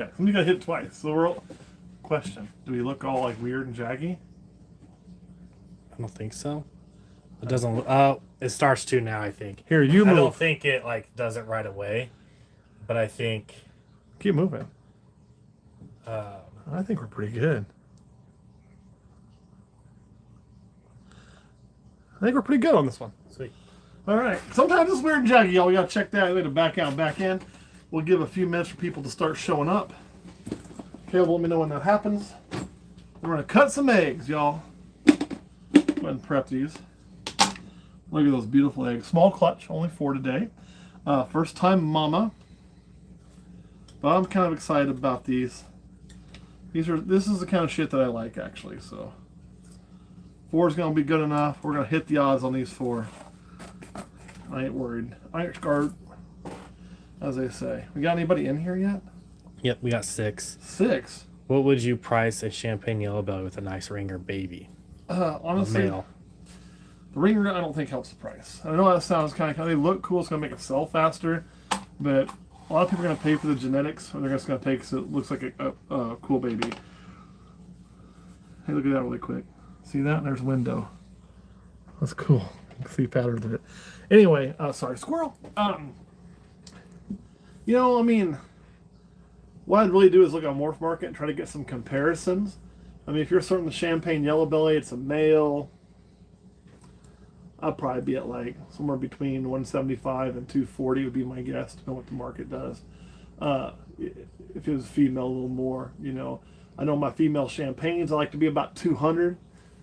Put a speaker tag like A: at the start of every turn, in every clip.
A: Yeah, somebody got hit twice. So we're question: do we look all like weird and jaggy?
B: I don't think so. It doesn't. It starts to now. I think.
A: Here, you
B: I
A: move.
B: don't think it like does it right away, but I think.
A: Keep moving.
B: Uh,
A: I think we're pretty good. I think we're pretty good on this one.
B: Sweet.
A: All right. Sometimes it's weird and jaggy, y'all. We got to check that. We got to back out and back in. We'll give a few minutes for people to start showing up. Caleb, let me know when that happens. We're going to cut some eggs, y'all. Go ahead and prep these. Look at those beautiful eggs. Small clutch, only 4 today. First time mama. But I'm kind of excited about these. This is the kind of shit that I like, actually. So 4 is going to be good enough. We're going to hit the odds on these 4. I ain't worried. I ain't scared, as they say. We got anybody in here yet?
B: Yep, we got 6.
A: 6?
B: What would you price a champagne yellow belly with a nice ringer baby?
A: Honestly,
B: Male.
A: the ringer I don't think helps the price. I know that sounds kind of, they look cool. It's going to make it sell faster, but a lot of people are going to pay for the genetics, or they're just going to pay because it looks like a cool baby. Hey, look at that really quick. See that? There's a window. That's cool. You can see patterns in it. Anyway, sorry, squirrel. You know, I mean, what I'd really do is look at Morph Market and try to get some comparisons. I mean, if you're starting the champagne yellow belly, it's a male. I'd probably be at like somewhere between 175 and 240 would be my guess, depending on what the market does. If it was female, a little more, you know. I know my female champagnes, I like to be about 200.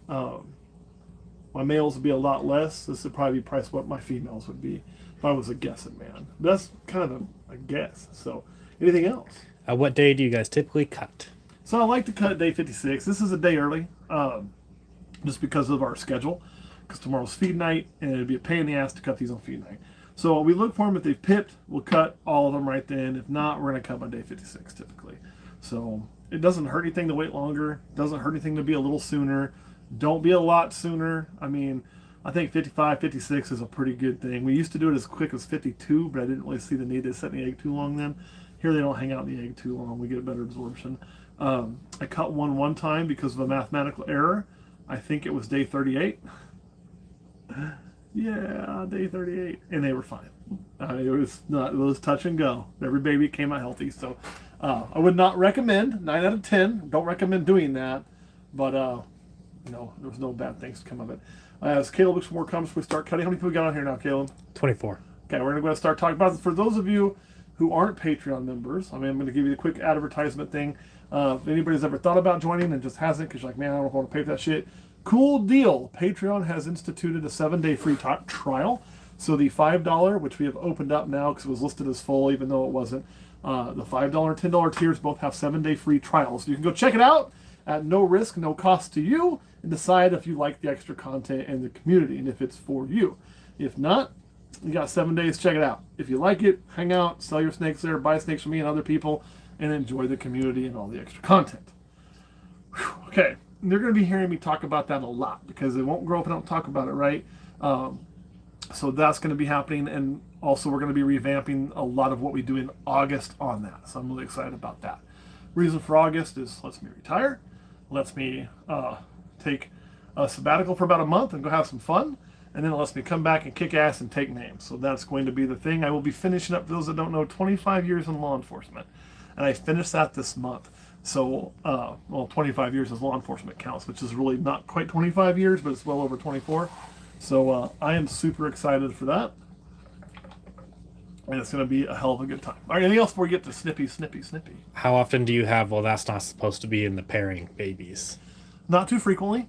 A: My males would be a lot less. This would probably be priced what my females would be if I was a guessing man. But that's kind of a guess. So, anything else?
B: What day do you guys typically cut?
A: So I like to cut at day 56. This is a day early, just because of our schedule. Because tomorrow's feed night, and it'd be a pain in the ass to cut these on feed night. So we look for them. If they've pipped, we'll cut all of them right then. If not, we're going to cut by day 56 typically. So it doesn't hurt anything to wait longer. It doesn't hurt anything to be a little sooner. Don't be a lot sooner. I mean, I think 55, 56 is a pretty good thing. We used to do it as quick as 52, but I didn't really see the need to set the egg too long then. Here they don't hang out in the egg too long. We get better absorption. I cut one time because of a mathematical error. I think it was day 38. Yeah, day 38. And they were fine. It was touch and go. Every baby came out healthy. So I would not recommend, 9 out of 10, don't recommend doing that. But no, there was no bad things to come of it. As Caleb looks for more comments, we start cutting. How many people we got on here now, Caleb?
B: 24.
A: Okay, we're going to go and start talking about this. For those of you who aren't Patreon members, I mean, I'm going to give you the quick advertisement thing. If anybody's ever thought about joining and just hasn't, because you're like, man, I don't want to pay for that shit. Cool deal. Patreon has instituted a 7-day free trial. So the $5, which we have opened up now because it was listed as full, even though it wasn't, the $5 and $10 tiers both have 7-day free trials. So you can go check it out at no risk, no cost to you, and decide if you like the extra content and the community and if it's for you. If not, you got 7 days, check it out. If you like it, hang out, sell your snakes there, buy snakes from me and other people, and enjoy the community and all the extra content. Whew, okay, and they're going to be hearing me talk about that a lot because it won't grow if I don't talk about it, right? So that's going to be happening, and also we're going to be revamping a lot of what we do in August on that. So I'm really excited about that. Reason for August is lets me retire, lets me take a sabbatical for about a month and go have some fun. And then it lets me come back and kick ass and take names. So that's going to be the thing. I will be finishing up, for those that don't know, 25 years in law enforcement. And I finished that this month. So, 25 years as law enforcement counts, which is really not quite 25 years, but it's well over 24. So I am super excited for that. And it's going to be a hell of a good time. All right, anything else before we get to snippy?
B: How often do you have, well, that's not supposed to be in the pairing babies?
A: Not too frequently.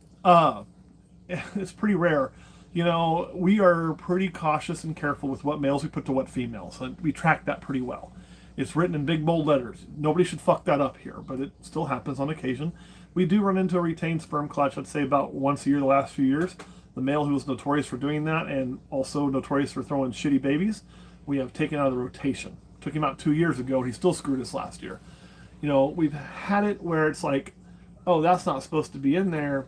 A: It's pretty rare. You know, we are pretty cautious and careful with what males we put to what females. And we track that pretty well. It's written in big bold letters. Nobody should fuck that up here, but it still happens on occasion. We do run into a retained sperm clutch, I'd say about once a year the last few years. The male who was notorious for doing that and also notorious for throwing shitty babies, we have taken out of the rotation. Took him out 2 years ago, and he still screwed us last year. You know, we've had it where it's like, oh, that's not supposed to be in there.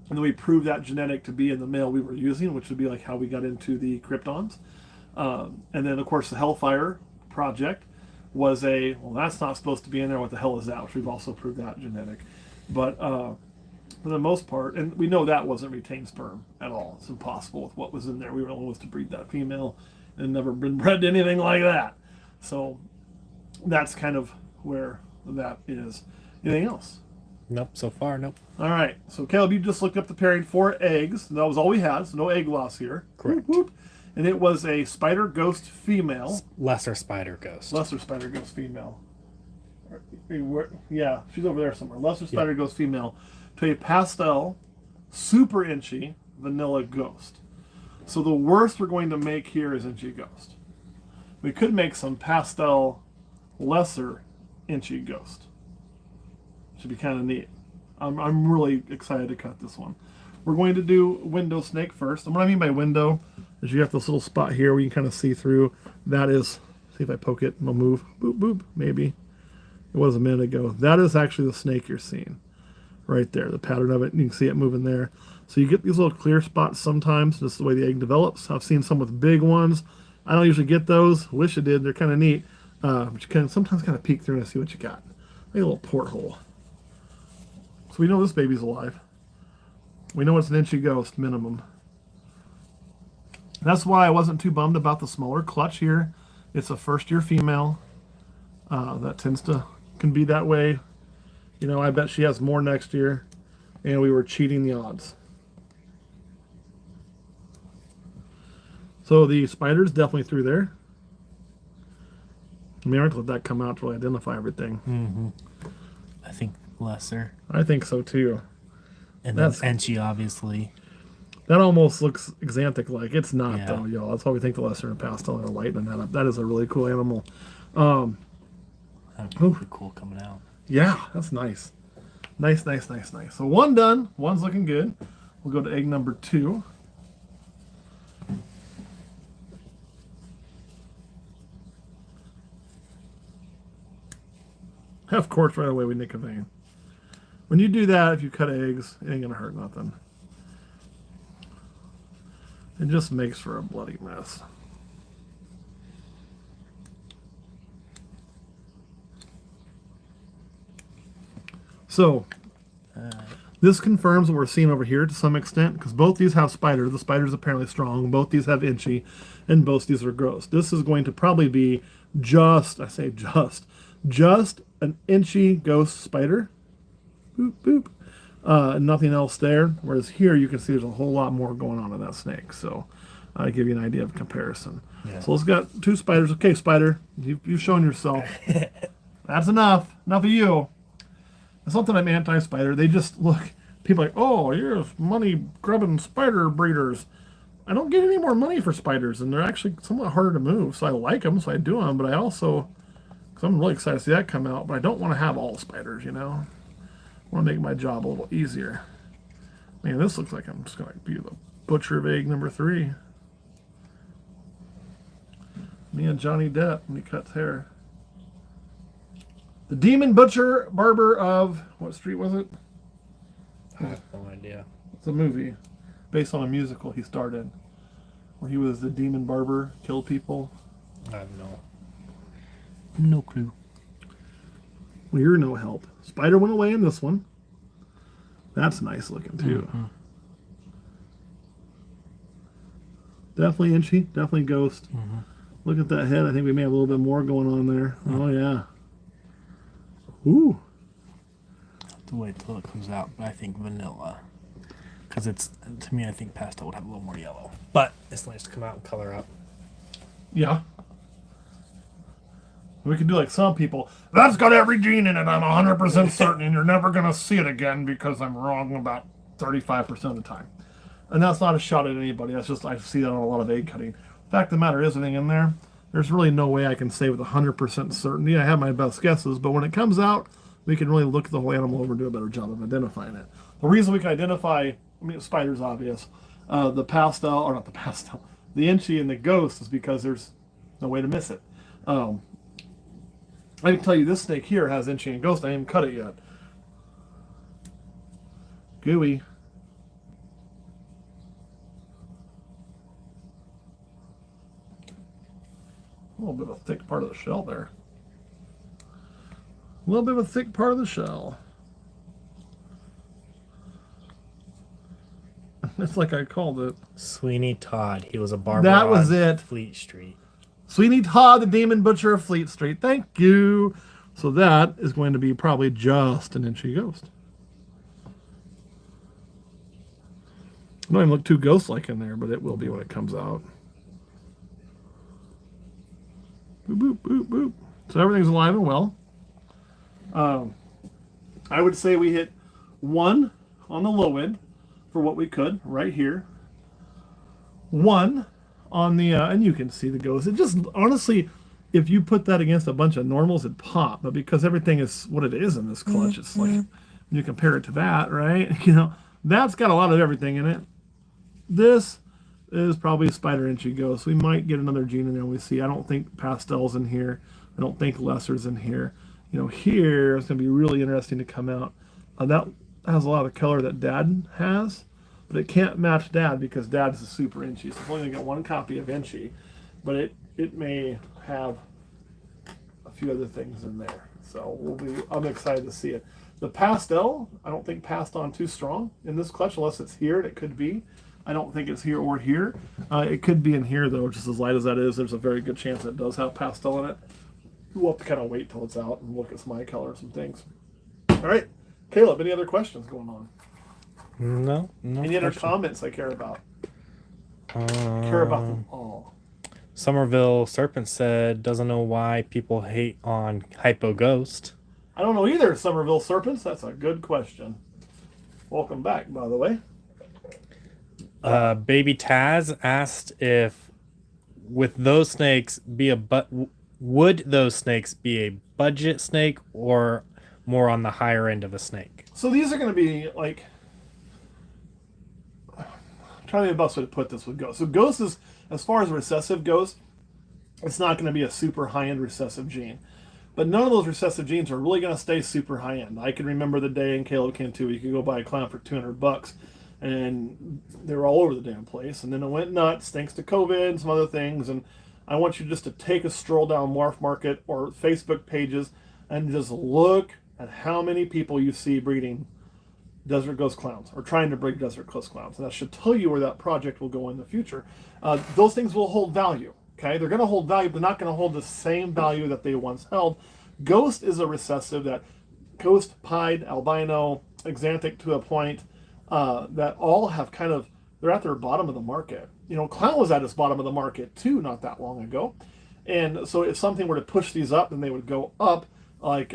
A: And then we proved that genetic to be in the male we were using, which would be like how we got into the Kryptons. And then, of course, the Hellfire project. was well, that's not supposed to be in there. What the hell is that? Which we've also proved that genetic. But for the most part, and we know that wasn't retained sperm at all. It's impossible with what was in there. We were only supposed to breed that female and never been bred to anything like that. So that's kind of where that is. Anything else?
B: Nope. So far, nope.
A: All right. So Caleb, you just looked up the pairing for eggs. That was all we had. So no egg loss here.
B: Correct.
A: Whoop, whoop. And it was a spider ghost female.
B: Lesser spider ghost.
A: Lesser spider ghost female. Yeah, she's over there somewhere. Lesser spider ghost female to a pastel, super inchy vanilla ghost. So the worst we're going to make here is inchy ghost. We could make some pastel, lesser inchy ghost. Should be kind of neat. I'm really excited to cut this one. We're going to do window snake first. And what I mean by window is you have this little spot here where you can kind of see through. That is, see if I poke it, it'll move. Boop, boop, maybe. It was a minute ago. That is actually the snake you're seeing. Right there, the pattern of it. You can see it moving there. So you get these little clear spots sometimes. This is the way the egg develops. I've seen some with big ones. I don't usually get those. Wish I did. They're kind of neat. But you can sometimes kind of peek through and see what you got. Like a little porthole. So we know this baby's alive. We know it's an inchy ghost minimum. That's why I wasn't too bummed about the smaller clutch here. It's a first-year female. That can be that way. You know, I bet she has more next year. And we were cheating the odds. So the spider's definitely through there. I mean, I have to let that come out to really identify everything.
B: Mm-hmm. I think lesser.
A: I think so too.
B: And then Enchi, obviously.
A: That almost looks xanthic-like. It's not, though, y'all. That's why we think the lesser and pastel are lightening that up. That is a really cool animal.
B: That'd be pretty cool coming out.
A: Yeah, that's nice. Nice. So one done. One's looking good. We'll go to egg number 2. Of course, right away we nick a vein. When you do that, if you cut eggs, it ain't going to hurt nothing. It just makes for a bloody mess. So, this confirms what we're seeing over here to some extent, because both these have spider. The spider's apparently strong. Both these have inchy, and both these are gross. This is going to probably be just an inchy ghost spider. Boop, boop. Nothing else there. Whereas here you can see there's a whole lot more going on in that snake. So I give you an idea of comparison. Yeah. So let's got 2 spiders. Okay, spider, you've shown yourself. That's enough. Enough of you. It's not that I'm anti-spider. They just look. People are like, oh, you're money grubbing spider breeders. I don't get any more money for spiders, and they're actually somewhat harder to move. So I like them, so I do them. But I also, because I'm really excited to see that come out. But I don't want to have all spiders, you know. I want to make my job a little easier. Man, this looks like I'm just going to be the butcher of egg number 3. Me and Johnny Depp when he cuts hair. The Demon Butcher Barber of, what street was it?
B: I have no idea.
A: It's a movie based on a musical he starred in, where he was the demon barber, killed people.
B: I have no clue.
A: Well, you're no help. Spider went away in this one. That's nice looking too. Mm-hmm. Definitely inchy, definitely ghost. Mm-hmm. Look at that head. I think we may have a little bit more going on there. Mm-hmm. Oh yeah. Ooh.
B: To wait till it comes out, but I think vanilla. Because it's, to me, I think pastel would have a little more yellow. But it's nice to come out and color up.
A: Yeah. We could do like some people. That's got every gene in it, I'm 100% certain, and you're never going to see it again because I'm wrong about 35% of the time. And that's not a shot at anybody. That's just, I see that on a lot of egg cutting. The fact of the matter is, anything in there, there's really no way I can say with 100% certainty. I have my best guesses, but when it comes out, we can really look at the whole animal over and do a better job of identifying it. The reason we can identify, I mean, spider's obvious. The pastel, or not the pastel, the inchy and the ghost is because there's no way to miss it. I can tell you this snake here has inchy and ghost. I haven't cut it yet. Gooey. A little bit of a thick part of the shell there. little bit of a thick part of the shell. It's like I called it.
B: Sweeney Todd. He was a barber.
A: That was
B: on
A: it.
B: Fleet Street.
A: Sweeney Todd, the Demon Butcher of Fleet Street. Thank you. So that is going to be probably just an inchy ghost. I don't even look too ghost-like in there, but it will be when it comes out. Boop, boop, boop, boop. So everything's alive and well. I would say we hit 1 on the low end for what we could right here. 1 on the, and you can see the ghost. It just, honestly, if you put that against a bunch of normals, it'd pop. But because everything is what it is in this clutch, it's like, when you compare it to that, right? You know, that's got a lot of everything in it. This is probably a spider inchy ghost. We might get another gene in there we see. I don't think pastel's in here. I don't think lesser's in here. You know, here it's going to be really interesting to come out. That has a lot of color that Dad has, but it can't match Dad because Dad's a super inchy. So it's only going to get 1 copy of inchy, but it may have a few other things in there. So I'm excited to see it. The pastel, I don't think passed on too strong in this clutch unless it's here, and it could be. I don't think it's here or here. It could be in here, though, just as light as that is. There's a very good chance it does have pastel in it. We'll have to kind of wait till it's out and look at some eye colors and things. All right. Caleb, any other questions going on?
B: No.
A: Any other comments I care about? Care about them all.
B: Somerville Serpent said, doesn't know why people hate on Hypo Ghost.
A: I don't know either, Somerville Serpents. That's a good question. Welcome back, by the way.
B: Baby Taz asked if would those snakes be a budget snake or more on the higher end of a snake?
A: So these are going to be like, I'm trying to think of the best way to put this with Ghost. So Ghost is, as far as recessive goes, it's not going to be a super high-end recessive gene. But none of those recessive genes are really going to stay super high-end. I can remember the day, and Caleb can too, you could go buy a clown for $200. And they were all over the damn place. And then it went nuts thanks to COVID and some other things. And I want you just to take a stroll down Morph Market or Facebook pages and just look at how many people you see breeding Desert Ghost Clowns or trying to breed Desert Ghost Clowns. And that should tell you where that project will go in the future. Those things will hold value. Okay, they're going to hold value, but not going to hold the same value that they once held. Ghost is a recessive that Ghost, Pied, Albino, Xanthic to a point, that all have kind of, they're at their bottom of the market. You know, Clown was at its bottom of the market too not that long ago. And so if something were to push these up, then they would go up, like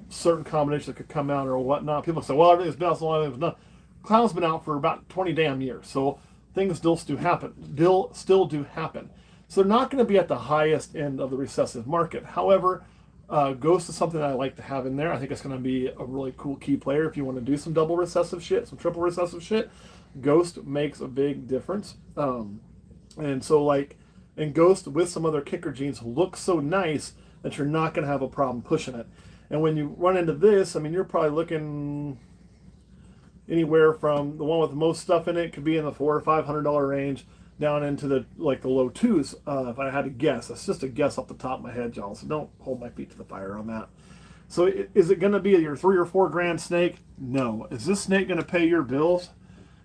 A: certain combinations that could come out or whatnot. People say, well, everything's been out so long, everything's not. Clown's been out for about 20 damn years, so things still do happen. Still do happen. So they're not going to be at the highest end of the recessive market. However, Ghost is something that I like to have in there. I think it's going to be a really cool key player if you want to do some double recessive shit, some triple recessive shit. Ghost makes a big difference. And so, like, and Ghost with some other kicker genes looks so nice that you're not going to have a problem pushing it. And when you run into this, I mean, you're probably looking anywhere from the one with the most stuff in it could be in the $400 or $500 range down into the low twos. If I had to guess, that's just a guess off the top of my head, y'all. So don't hold my feet to the fire on that. So is it going to be your $3 or $4 grand snake? No. Is this snake going to pay your bills?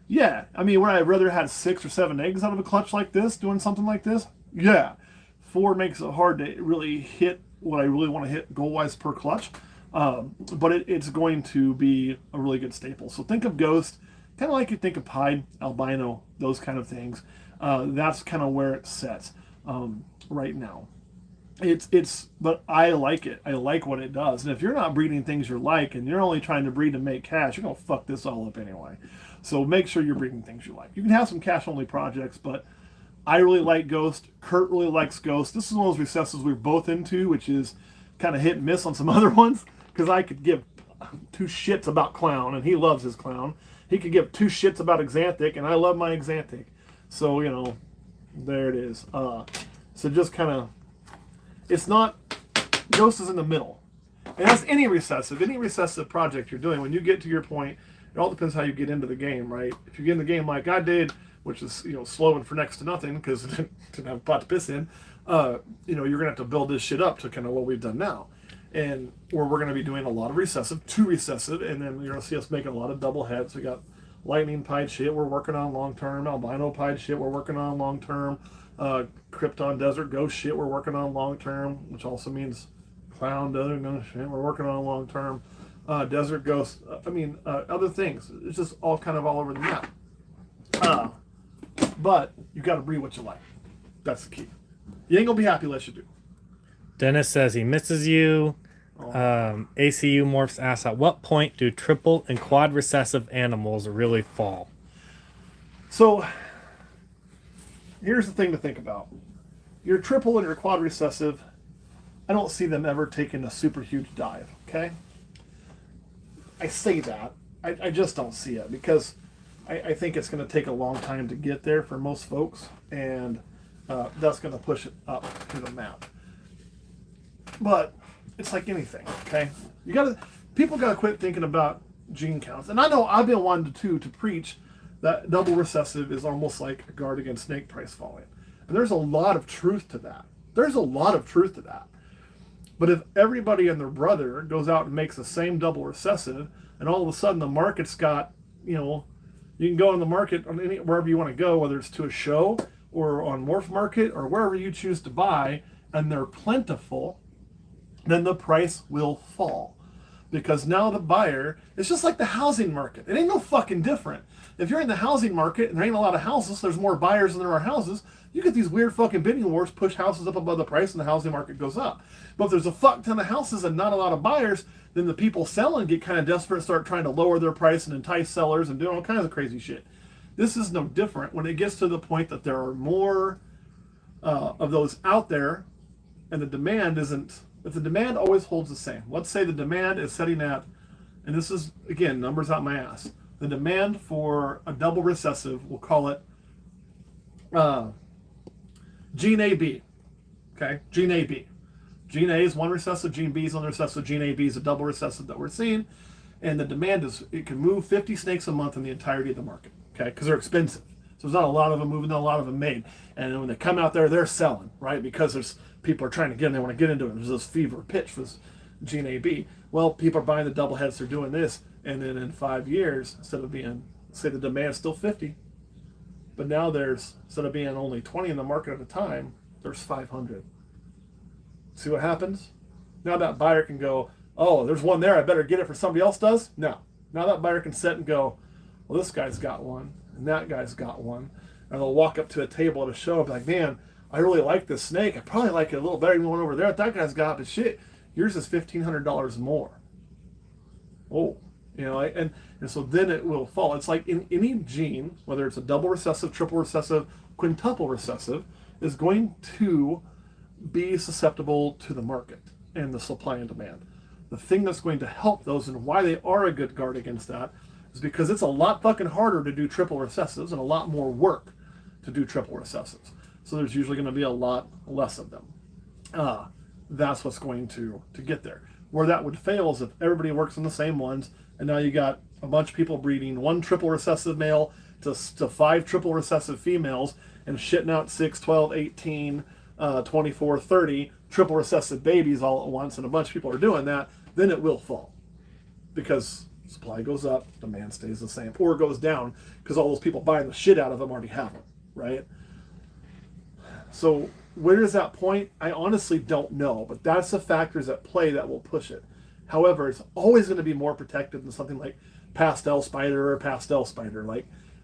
A: Yeah. I mean, would I rather had 6 or 7 eggs out of a clutch like this, doing something like this? Yeah. 4 makes it hard to really hit what I really want to hit goal-wise per clutch. But it's going to be a really good staple. So think of Ghost, kind of like you think of Pied, Albino, those kind of things. That's kind of where it sets right now. But I like it. I like what it does. And if you're not breeding things you like and you're only trying to breed to make cash, you're going to fuck this all up anyway. So make sure you're breeding things you like. You can have some cash-only projects, but I really like Ghost. Kurt really likes Ghost. This is one of those recessives we're both into, which is kind of hit and miss on some other ones, because I could give 2 shits about Clown, and he loves his Clown. He could give 2 shits about Xanthic, and I love my Xanthic. So, you know, there it is. So just kind of, it's not, Ghost is in the middle. And that's any recessive project you're doing. When you get to your point, it all depends how you get into the game, right? If you get in the game like I did, which is, you know, slow and for next to nothing because it didn't have a pot to piss in, you know, you're going to have to build this shit up to kind of what we've done now. and where we're going to be doing a lot of recessive, two recessive, and then you're going to see us making a lot of double heads. We got lightning pied shit we're working on long term, albino pied shit we're working on long term, Krypton desert ghost shit we're working on long term, which also means clown desert ghost shit we're working on long term, desert ghost, other things. It's just all kind of all over the map. But you got to breed what you like. That's the key. You ain't gonna be happy unless you do.
B: Dennis says he misses you. ACU Morphs asks, at what point do triple and quad recessive animals really fall?
A: So here's the thing to think about. Your triple and your quad recessive, I don't see them ever taking a super huge dive, okay? I say that. I just don't see it because I think it's going to take a long time to get there for most folks, and that's going to push it up to the map. But it's like anything, okay? People gotta quit thinking about gene counts. And I know I've been one to preach that double recessive is almost like a guard against snake price falling. And there's a lot of truth to that. But if everybody and their brother goes out and makes the same double recessive, and all of a sudden the market's got, you can go in the market on wherever you want to go, whether it's to a show or on Morph Market or wherever you choose to buy, and they're plentiful, then the price will fall. Because now the buyer, it's just like the housing market. It ain't no fucking different. If you're in the housing market and there ain't a lot of houses, there's more buyers than there are houses, you get these weird fucking bidding wars, push houses up above the price, and the housing market goes up. But if there's a fuck ton of houses and not a lot of buyers, then the people selling get kind of desperate and start trying to lower their price and entice sellers and doing all kinds of crazy shit. This is no different when it gets to the point that there are more of those out there, and the demand isn't. If the demand always holds the same, let's say the demand is setting at, and this is, again, numbers out my ass, the demand for a double recessive, we'll call it gene AB, okay, gene AB. Gene A is one recessive, gene B is one recessive, gene AB is a double recessive that we're seeing, and the demand is, it can move 50 snakes a month in the entirety of the market, okay, because they're expensive. So there's not a lot of them moving, not a lot of them made. And when they come out there, they're selling, right? Because there's people are trying to get in, they want to get into it. There's this fever pitch for this gene AB. Well, people are buying the double heads, they're doing this, and then in 5 years, instead of being, say the demand's still 50, but now there's, instead of being only 20 in the market at a time, there's 500. See what happens? Now that buyer can go, oh, there's one there, I better get it for somebody else does? No. Now that buyer can sit and go, well, this guy's got one, and that guy's got one. And they'll walk up to a table at a show and be like, man, I really like this snake. I probably like it a little better than the one over there that guy's got, but shit, yours is $1,500 more. Oh, and so then it will fall. It's like in any gene, whether it's a double recessive, triple recessive, quintuple recessive, is going to be susceptible to the market and the supply and demand. The thing that's going to help those and why they are a good guard against that is because it's a lot fucking harder to do triple recessives and a lot more work to do triple recessives. So there's usually going to be a lot less of them. That's what's going to get there. Where that would fail is if everybody works on the same ones, and now you got a bunch of people breeding one triple recessive male to 5 triple recessive females and shitting out 6, 12, 18, 24, 30 triple recessive babies all at once, and a bunch of people are doing that, then it will fall. Because supply goes up, demand stays the same, or it goes down because all those people buying the shit out of them already have them, right? So where is that point? I honestly don't know, but that's the factors at play that will push it. However, it's always going to be more protected than something like pastel spider,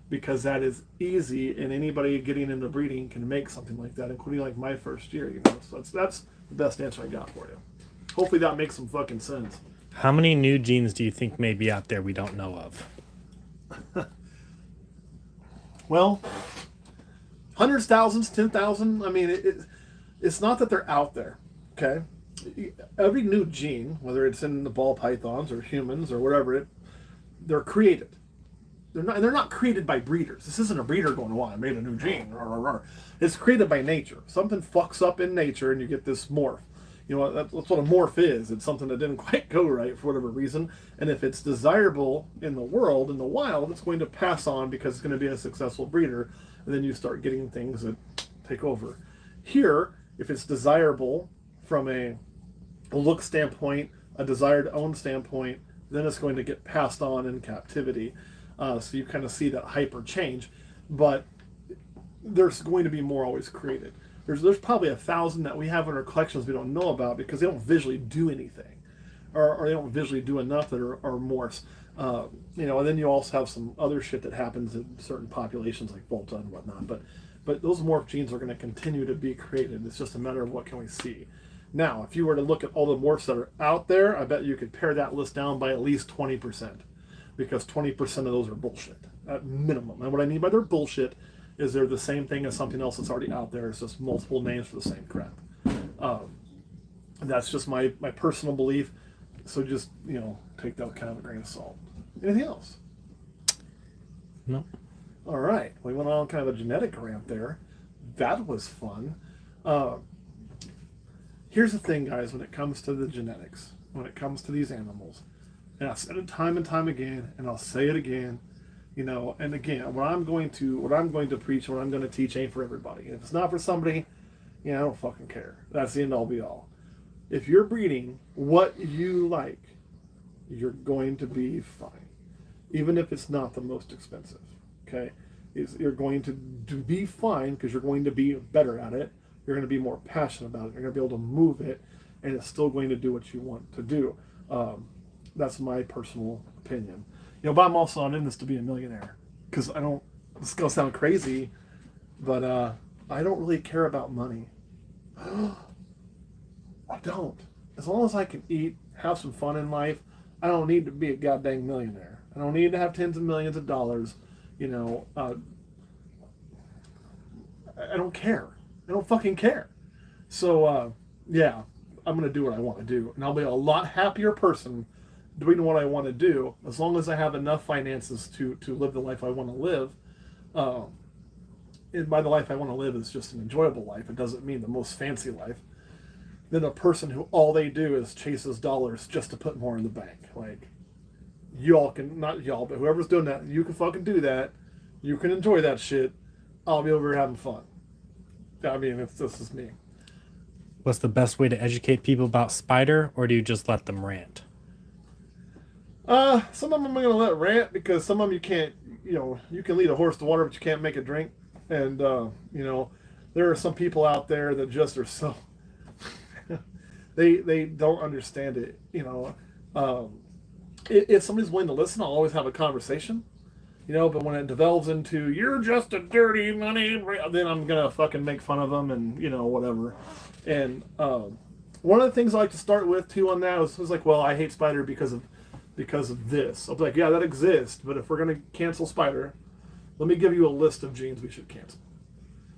A: because that is easy, and anybody getting into breeding can make something like that, including like my first year, So that's the best answer I got for you. Hopefully that makes some fucking sense.
B: How many new genes do you think may be out there we don't know of?
A: Well, hundreds, thousands, 10,000. I mean, it's not that they're out there, okay? Every new gene, whether it's in the ball pythons or humans or whatever, they're created. They're not created by breeders. This isn't a breeder going, "Oh, I made a new gene." It's created by nature. Something fucks up in nature, and you get this morph. That's what a morph is. It's something that didn't quite go right for whatever reason. And if it's desirable in the world, in the wild, it's going to pass on because it's going to be a successful breeder. And then you start getting things that take over. Here, if it's desirable from a a look standpoint, a desire to own standpoint, then it's going to get passed on in captivity. So you kind of see that hyper change, but there's going to be more always created. There's probably 1,000 that we have in our collections we don't know about because they don't visually do anything, or they don't visually do enough that are morphs. You know, and then you also have some other shit that happens in certain populations like Volta and whatnot. But those morph genes are going to continue to be created. It's just a matter of what can we see. Now, if you were to look at all the morphs that are out there, I bet you could pare that list down by at least 20%, because 20% of those are bullshit at minimum. And what I mean by they're bullshit is they're the same thing as something else that's already out there. It's just multiple names for the same crap. That's just my personal belief. So just, you know, take that with kind of a grain of salt. Anything else?
B: No.
A: All right. We went on kind of a genetic rant there. That was fun. Here's the thing, guys, when it comes to the genetics, when it comes to these animals, and I've said it time and time again, and I'll say it again, you know, and again, what I'm going to preach, what I'm going to teach ain't for everybody. If it's not for somebody, you know, I don't fucking care. That's the end all be all. If you're breeding what you like, you're going to be fine. Even if it's not the most expensive, okay? You're going to be fine because you're going to be better at it. You're going to be more passionate about it. You're going to be able to move it, and it's still going to do what you want to do. That's my personal opinion. You know, but I'm also not in this to be a millionaire, because I don't, this is going to sound crazy, but I don't really care about money. I don't. As long as I can eat, have some fun in life, I don't need to be a goddamn millionaire. I don't need to have tens of millions of dollars. You know, I don't care. I don't fucking care. So, yeah, I'm going to do what I want to do. And I'll be a lot happier person doing what I want to do, as long as I have enough finances to live the life I want to live. And by the life I want to live is just an enjoyable life. It doesn't mean the most fancy life. Than a person who all they do is chases dollars just to put more in the bank. Like, y'all can, not y'all, but whoever's doing that, you can fucking do that. You can enjoy that shit. I'll be over here having fun. I mean, this is me.
B: What's the best way to educate people about spider, or do you just let them rant?
A: Some of them I'm going to let rant, because some of them you can't, you know, you can lead a horse to water, but you can't make it drink. And, you know, there are some people out there that just are so... They don't understand it, you know. If somebody's willing to listen, I'll always have a conversation, you know. But when it devolves into "you're just a dirty money," then I'm gonna fucking make fun of them and, you know, whatever. And one of the things I like to start with too on that was like, well, I hate spider because of this. I'll be like, yeah, that exists, but if we're gonna cancel spider, let me give you a list of genes we should cancel.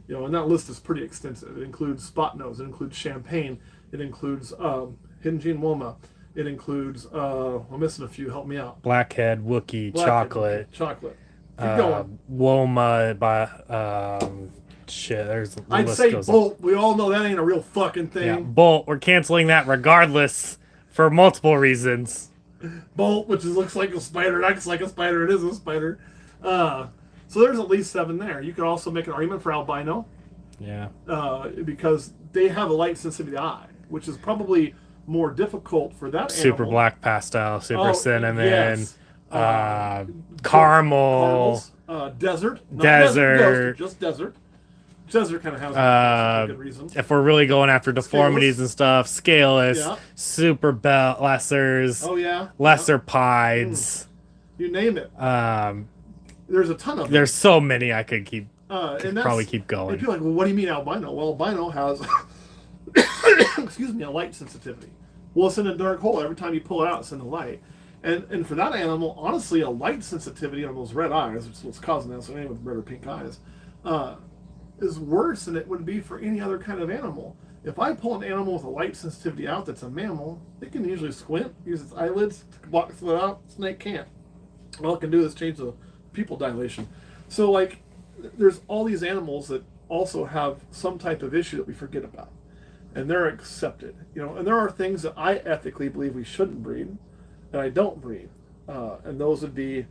A: You know, and that list is pretty extensive. It includes spot nose, it includes champagne, it includes hidden gene woma, it includes I'm missing a few. Help me out.
B: Blackhead, Wookie, chocolate.
A: Chocolate. Keep going.
B: Woma by shit. There's. The
A: I'd
B: list
A: say
B: goes
A: bolt. We all know that ain't a real fucking thing.
B: Yeah, bolt. We're canceling that regardless for multiple reasons.
A: Bolt, which looks like a spider, it acts like a spider, it is a spider. So there's at least 7 there. You could also make an argument for albino.
B: Yeah.
A: Because they have a light sensitivity eye, which is probably more difficult for that
B: super
A: animal.
B: black pastel, super cinnamon,
A: yes.
B: caramel,
A: desert.
B: Desert.
A: Just desert. Desert kind of has a good reason.
B: If we're really going after deformities and stuff, scaleless,
A: yeah.
B: super belt lessers,
A: oh yeah,
B: lesser pieds.
A: You name it. There's a ton of them.
B: There's so many I could keep.
A: And
B: probably keep going.
A: And people are like, well, what do you mean albino? Well, albino has, excuse me, a light sensitivity. Well, it's in a dark hole. Every time you pull it out, it's in the light. And for that animal, honestly, a light sensitivity on those red eyes, which is what's causing that, so with red or pink eyes, is worse than it would be for any other kind of animal. If I pull an animal with a light sensitivity out that's a mammal, it can usually squint, use its eyelids to block it out. Snake can't. All it can do is change the pupil dilation. So, like, there's all these animals that also have some type of issue that we forget about, and they're accepted, you know. And there are things that I ethically believe we shouldn't breed, and I don't breed, and those would be, and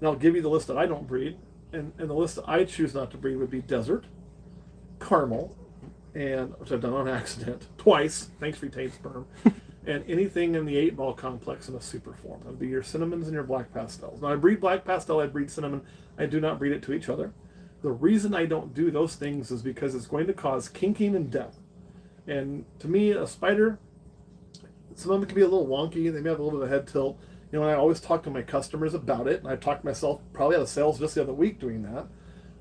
A: I'll give you the list that I don't breed, and the list that I choose not to breed would be desert, caramel, and which I've done on accident twice, thanks retained sperm, and anything in the 8-ball complex in a super form. That would be your cinnamons and your black pastels. Now, I breed black pastel, I breed cinnamon. I do not breed it to each other. The reason I don't do those things is because it's going to cause kinking and death. And to me, a spider, some of them can be a little wonky. They may have a little bit of a head tilt. And I always talk to my customers about it. And I talked myself probably out of sales just the other week doing that.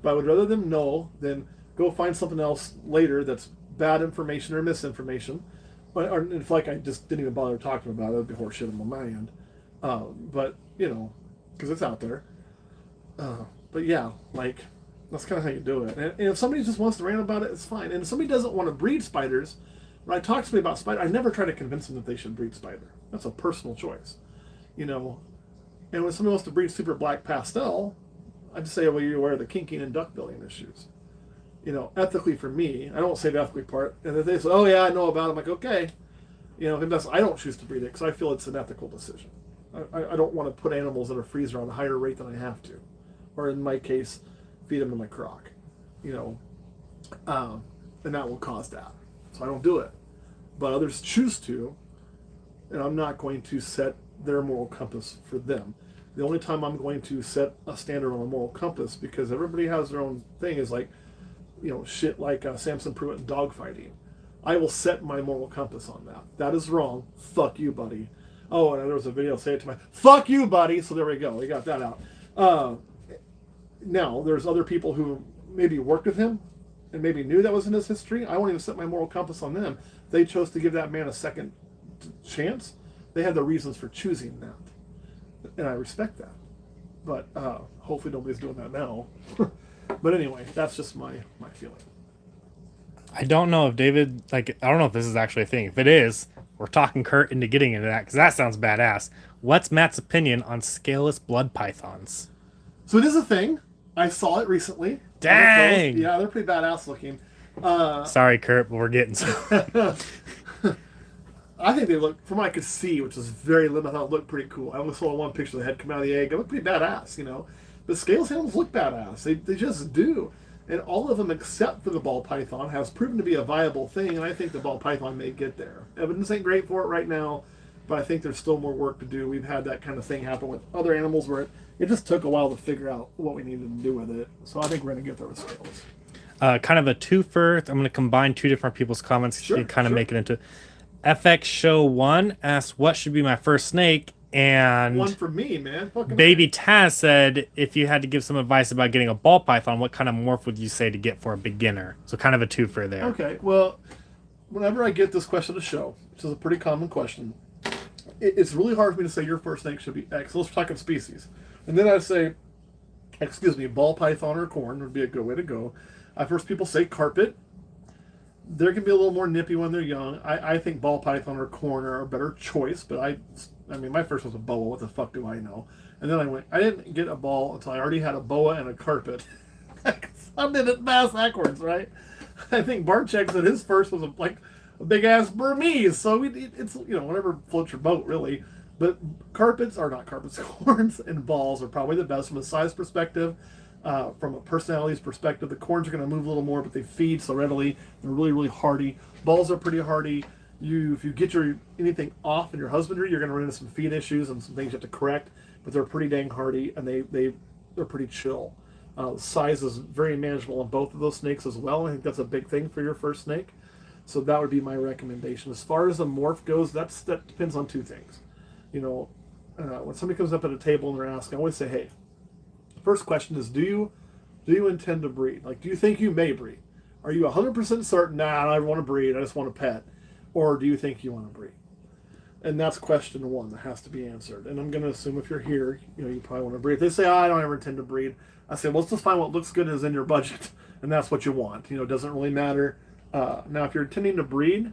A: But I would rather them know than go find something else later that's bad information or misinformation. Or if like I just didn't even bother talking about it, it'd be horseshit on my end. But, because it's out there. But yeah, like, that's kind of how you do it. And if somebody just wants to rant about it, it's fine. And if somebody doesn't want to breed spiders, when I talk to me about spider, I never try to convince them that they should breed spider. That's a personal choice, And when somebody wants to breed super black pastel, I just say, well, you're aware of the kinking and duck billing issues. Ethically for me, I don't say the ethically part. And if they say, oh yeah, I know about it, I'm like, okay. I don't choose to breed it because I feel it's an ethical decision. I don't want to put animals in a freezer on a higher rate than I have to. Or in my case, feed them in my crock. And that will cause that. So I don't do it. But others choose to, and I'm not going to set their moral compass for them. The only time I'm going to set a standard on a moral compass, because everybody has their own thing, is like, shit like Samson Pruitt and dogfighting. I will set my moral compass on that. That is wrong. Fuck you, buddy. Oh, and there was a video, say it to my, fuck you, buddy. So there we go. We got that out. Now, there's other people who maybe worked with him and maybe knew that was in his history. I won't even set my moral compass on them. They chose to give that man a second chance. They had the reasons for choosing that. And I respect that. But hopefully nobody's doing that now. But anyway, that's just my feeling.
B: I don't know if David, I don't know if this is actually a thing. If it is, we're talking Kurt into getting into that because that sounds badass. What's Matt's opinion on scaleless blood pythons?
A: So it is a thing. I saw it recently.
B: Dang!
A: Yeah, they're pretty badass looking.
B: Sorry, Kurt, but we're getting some.
A: I think they look, from what I could see, which was very limited, I thought it looked pretty cool. I only saw one picture of the head come out of the egg. It looked pretty badass, But scaleless animals look badass. They just do. And all of them, except for the ball python, has proven to be a viable thing, and I think the ball python may get there. Evidence ain't great for it right now, but I think there's still more work to do. We've had that kind of thing happen with other animals where it just took a while to figure out what we needed to do with it. So I think we're going to get there with scales.
B: Kind of a twofer. I'm going to combine two different people's comments to kind of make it into... FX Show 1 asked, what should be my first snake? And
A: one for me, man. Fucking
B: Baby Taz said, if you had to give some advice about getting a ball python, what kind of morph would you say to get for a beginner? So kind of a twofer there.
A: Okay, well, whenever I get this question to show, which is a pretty common question, it's really hard for me to say your first snake should be X. Let's talk of species. And then I say, ball python or corn would be a good way to go. First people say carpet. They can be a little more nippy when they're young. I think ball python or corn are a better choice, but I mean, my first was a boa. What the fuck do I know? And then I didn't get a ball until I already had a boa and a carpet. I did it bass backwards, right? I think Barchek said his first was a big ass Burmese. So it's whatever floats your boat really. But corns and balls are probably the best from a size perspective. From a personalities perspective, the corns are going to move a little more, but they feed so readily. They're really, really hardy. Balls are pretty hardy. If you get anything off in your husbandry, you're going to run into some feed issues and some things you have to correct. But they're pretty dang hardy, and they're pretty chill. Size is very manageable on both of those snakes as well. I think that's a big thing for your first snake. So that would be my recommendation. As far as the morph goes, that depends on two things. When somebody comes up at a table and they're asking, I always say, hey, first question is, do you intend to breed? Do you think you may breed? Are you 100% certain, nah, I don't want to breed, I just want a pet? Or do you think you want to breed? And that's question one that has to be answered. And I'm going to assume if you're here, you probably want to breed. If they say, I don't ever intend to breed, I say, well, let's just find what looks good and is in your budget. And that's what you want. It doesn't really matter. Now, if you're intending to breed,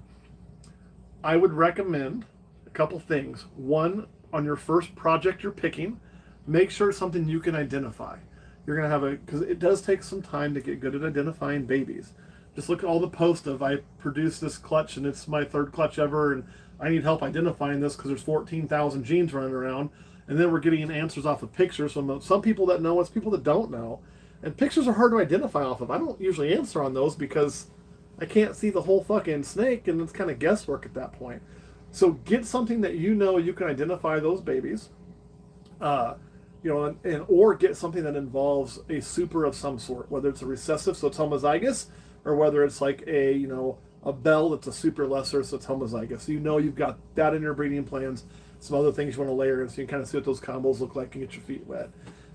A: I would recommend a couple things. One, on your first project you're picking, make sure it's something you can identify. You're going to have because it does take some time to get good at identifying babies. Just look at all the posts of, I produced this clutch and it's my third clutch ever and I need help identifying this because there's 14,000 genes running around. And then we're getting answers off of pictures from some people that know, it's people that don't know. And pictures are hard to identify off of. I don't usually answer on those because I can't see the whole fucking snake and it's kind of guesswork at that point. So get something that you know you can identify those babies, or get something that involves a super of some sort, whether it's a recessive, so it's homozygous, or whether it's like a bell that's a super lesser, so it's homozygous. So you've got that in your breeding plans. Some other things you want to layer in, so you can kind of see what those combos look like and get your feet wet.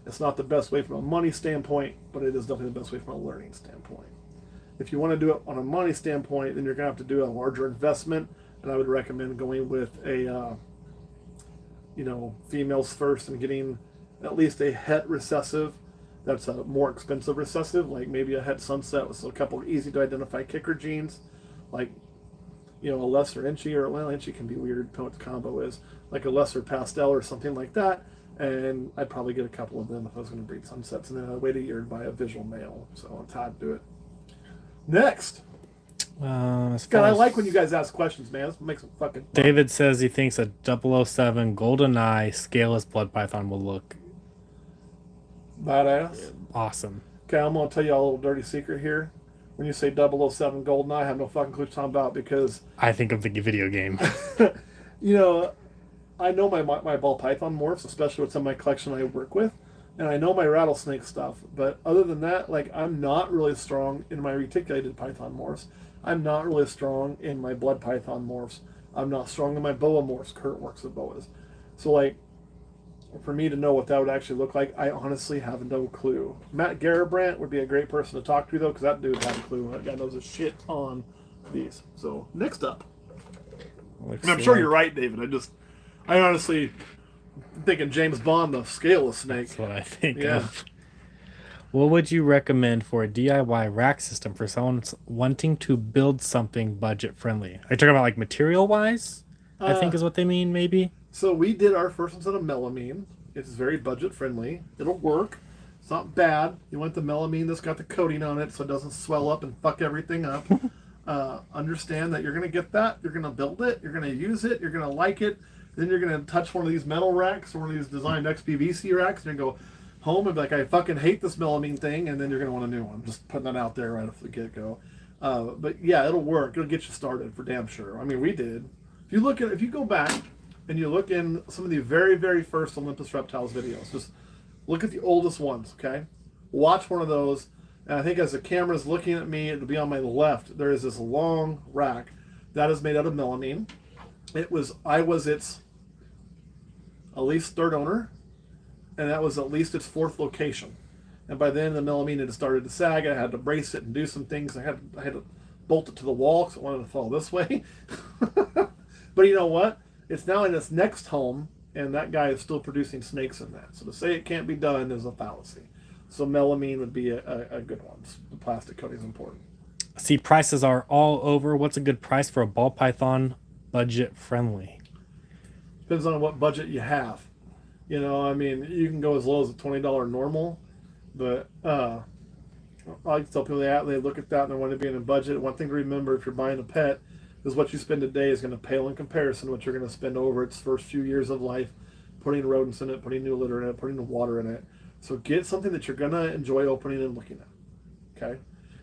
A: It's not the best way from a money standpoint, but it is definitely the best way from a learning standpoint. If you want to do it on a money standpoint, then you're going to have to do a larger investment, and I would recommend going with a, females first and getting at least a het recessive. That's a more expensive recessive, like maybe a het sunset with a couple of easy to identify kicker genes, like a lesser inchy, or inchy can be weird, depending what the combo is, like a lesser pastel or something like that. And I'd probably get a couple of them if I was going to breed sunsets, and then I'd wait a year and buy a visual male. So that's how I'd do it. Next. God, I like when you guys ask questions, man. This makes it fucking fun.
B: David says he thinks a 007 Golden Eye scaleless blood python will look
A: badass.
B: Awesome.
A: Okay, I'm going to tell you a little dirty secret here. When you say 007 Golden Eye, I have no fucking clue what you're talking about, because
B: I think of the video game.
A: I know my ball python morphs, especially what's in my collection I work with, and I know my rattlesnake stuff. But other than that, like, I'm not really strong in my reticulated python morphs. I'm not really strong in my blood python morphs. I'm not strong in my boa morphs. Kurt works with boas. So, like, for me to know what that would actually look like, I honestly have no clue. Matt Garabrandt would be a great person to talk to, though, because that dude has a clue. That guy knows his shit on these. So, next up. And I'm sure you're right, David. I honestly am thinking James Bond, the scaleless snake.
B: That's what I think of. What would you recommend for a DIY rack system for someone wanting to build something budget friendly? Are you talking about like material wise? I think is what they mean, maybe.
A: So we did our first one set of melamine. It's very budget friendly. It'll work. It's not bad. You want the melamine that's got the coating on it so it doesn't swell up and fuck everything up. Understand that you're going to get that. You're going to build it. You're going to use it. You're going to like it. Then you're going to touch one of these metal racks or one of these designed XPVC racks, and you go home and be like, I fucking hate this melamine thing, and then you're going to want a new one. Just putting that out there right off the get-go. But yeah, it'll work. It'll get you started for damn sure. I mean, we did. If you go back and you look in some of the very, very first Olympus Reptiles videos, just look at the oldest ones, okay? Watch one of those, and I think as the camera's looking at me, it'll be on my left, there is this long rack that is made out of melamine. I was its at least third owner, and that was at least its fourth location. And by then the melamine had started to sag. I had to brace it and do some things. I had to bolt it to the wall because I wanted to fall this way. But you know what? It's now in its next home, and that guy is still producing snakes in that. So to say it can't be done is a fallacy. So melamine would be a good one. The plastic coating is important.
B: See, prices are all over. What's a good price for a ball python budget friendly?
A: Depends on what budget you have. I mean, you can go as low as a $20 normal, but I like to tell people they look at that and they want to be in a budget. One thing to remember if you're buying a pet is what you spend today is going to pale in comparison to what you're going to spend over its first few years of life, putting rodents in it, putting new litter in it, putting the water in it. So get something that you're going to enjoy opening and looking at, okay?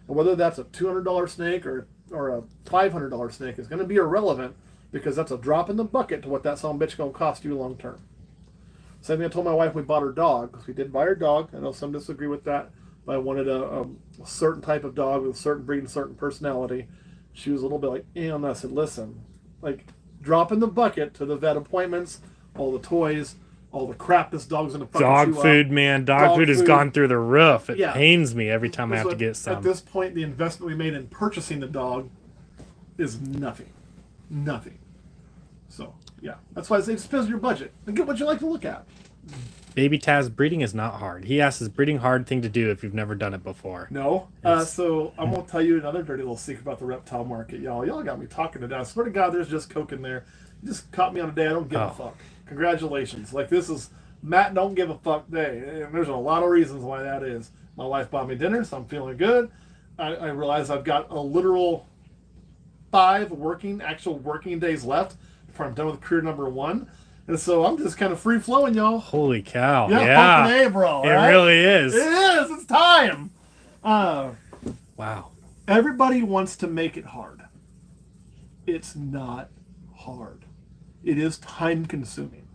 A: And whether that's a $200 snake or a $500 snake is going to be irrelevant, because that's a drop in the bucket to what that son of a bitch is going to cost you long term. Same thing I told my wife we bought her dog, because we did buy her dog. I know some disagree with that, but I wanted a certain type of dog with a certain breed and certain personality. She was a little bit like, and I said, listen, like, drop in the bucket to the vet appointments, all the toys, all the crap this dog's going to fucking
B: dog
A: chew
B: food,
A: up.
B: man. Dog food has gone through the roof. It
A: Yeah.
B: pains me every time I have to get some.
A: At this point, the investment we made in purchasing the dog is nothing. Nothing. So, yeah. That's why I say it depends on your budget. And get what you like to look at.
B: Baby Taz, breeding is not hard. He asks, is breeding hard thing to do if you've never done it before?
A: No. So I'm going to tell you another dirty little secret about the reptile market, y'all. Y'all got me talking to death. I swear to God, there's just coke in there. You just caught me on a day I don't give a fuck. Congratulations. Like, this is Matt don't give a fuck day. And there's a lot of reasons why that is. My wife bought me dinner, so I'm feeling good. I realize I've got a literal 5 actual working days left before I'm done with career number 1. And so I'm just kind of free flowing, y'all.
B: Holy cow.
A: Yeah. Fucking A, bro.
B: It
A: right?
B: really is.
A: It is. It's time.
B: Wow.
A: Everybody wants to make it hard. It's not hard. It is time consuming.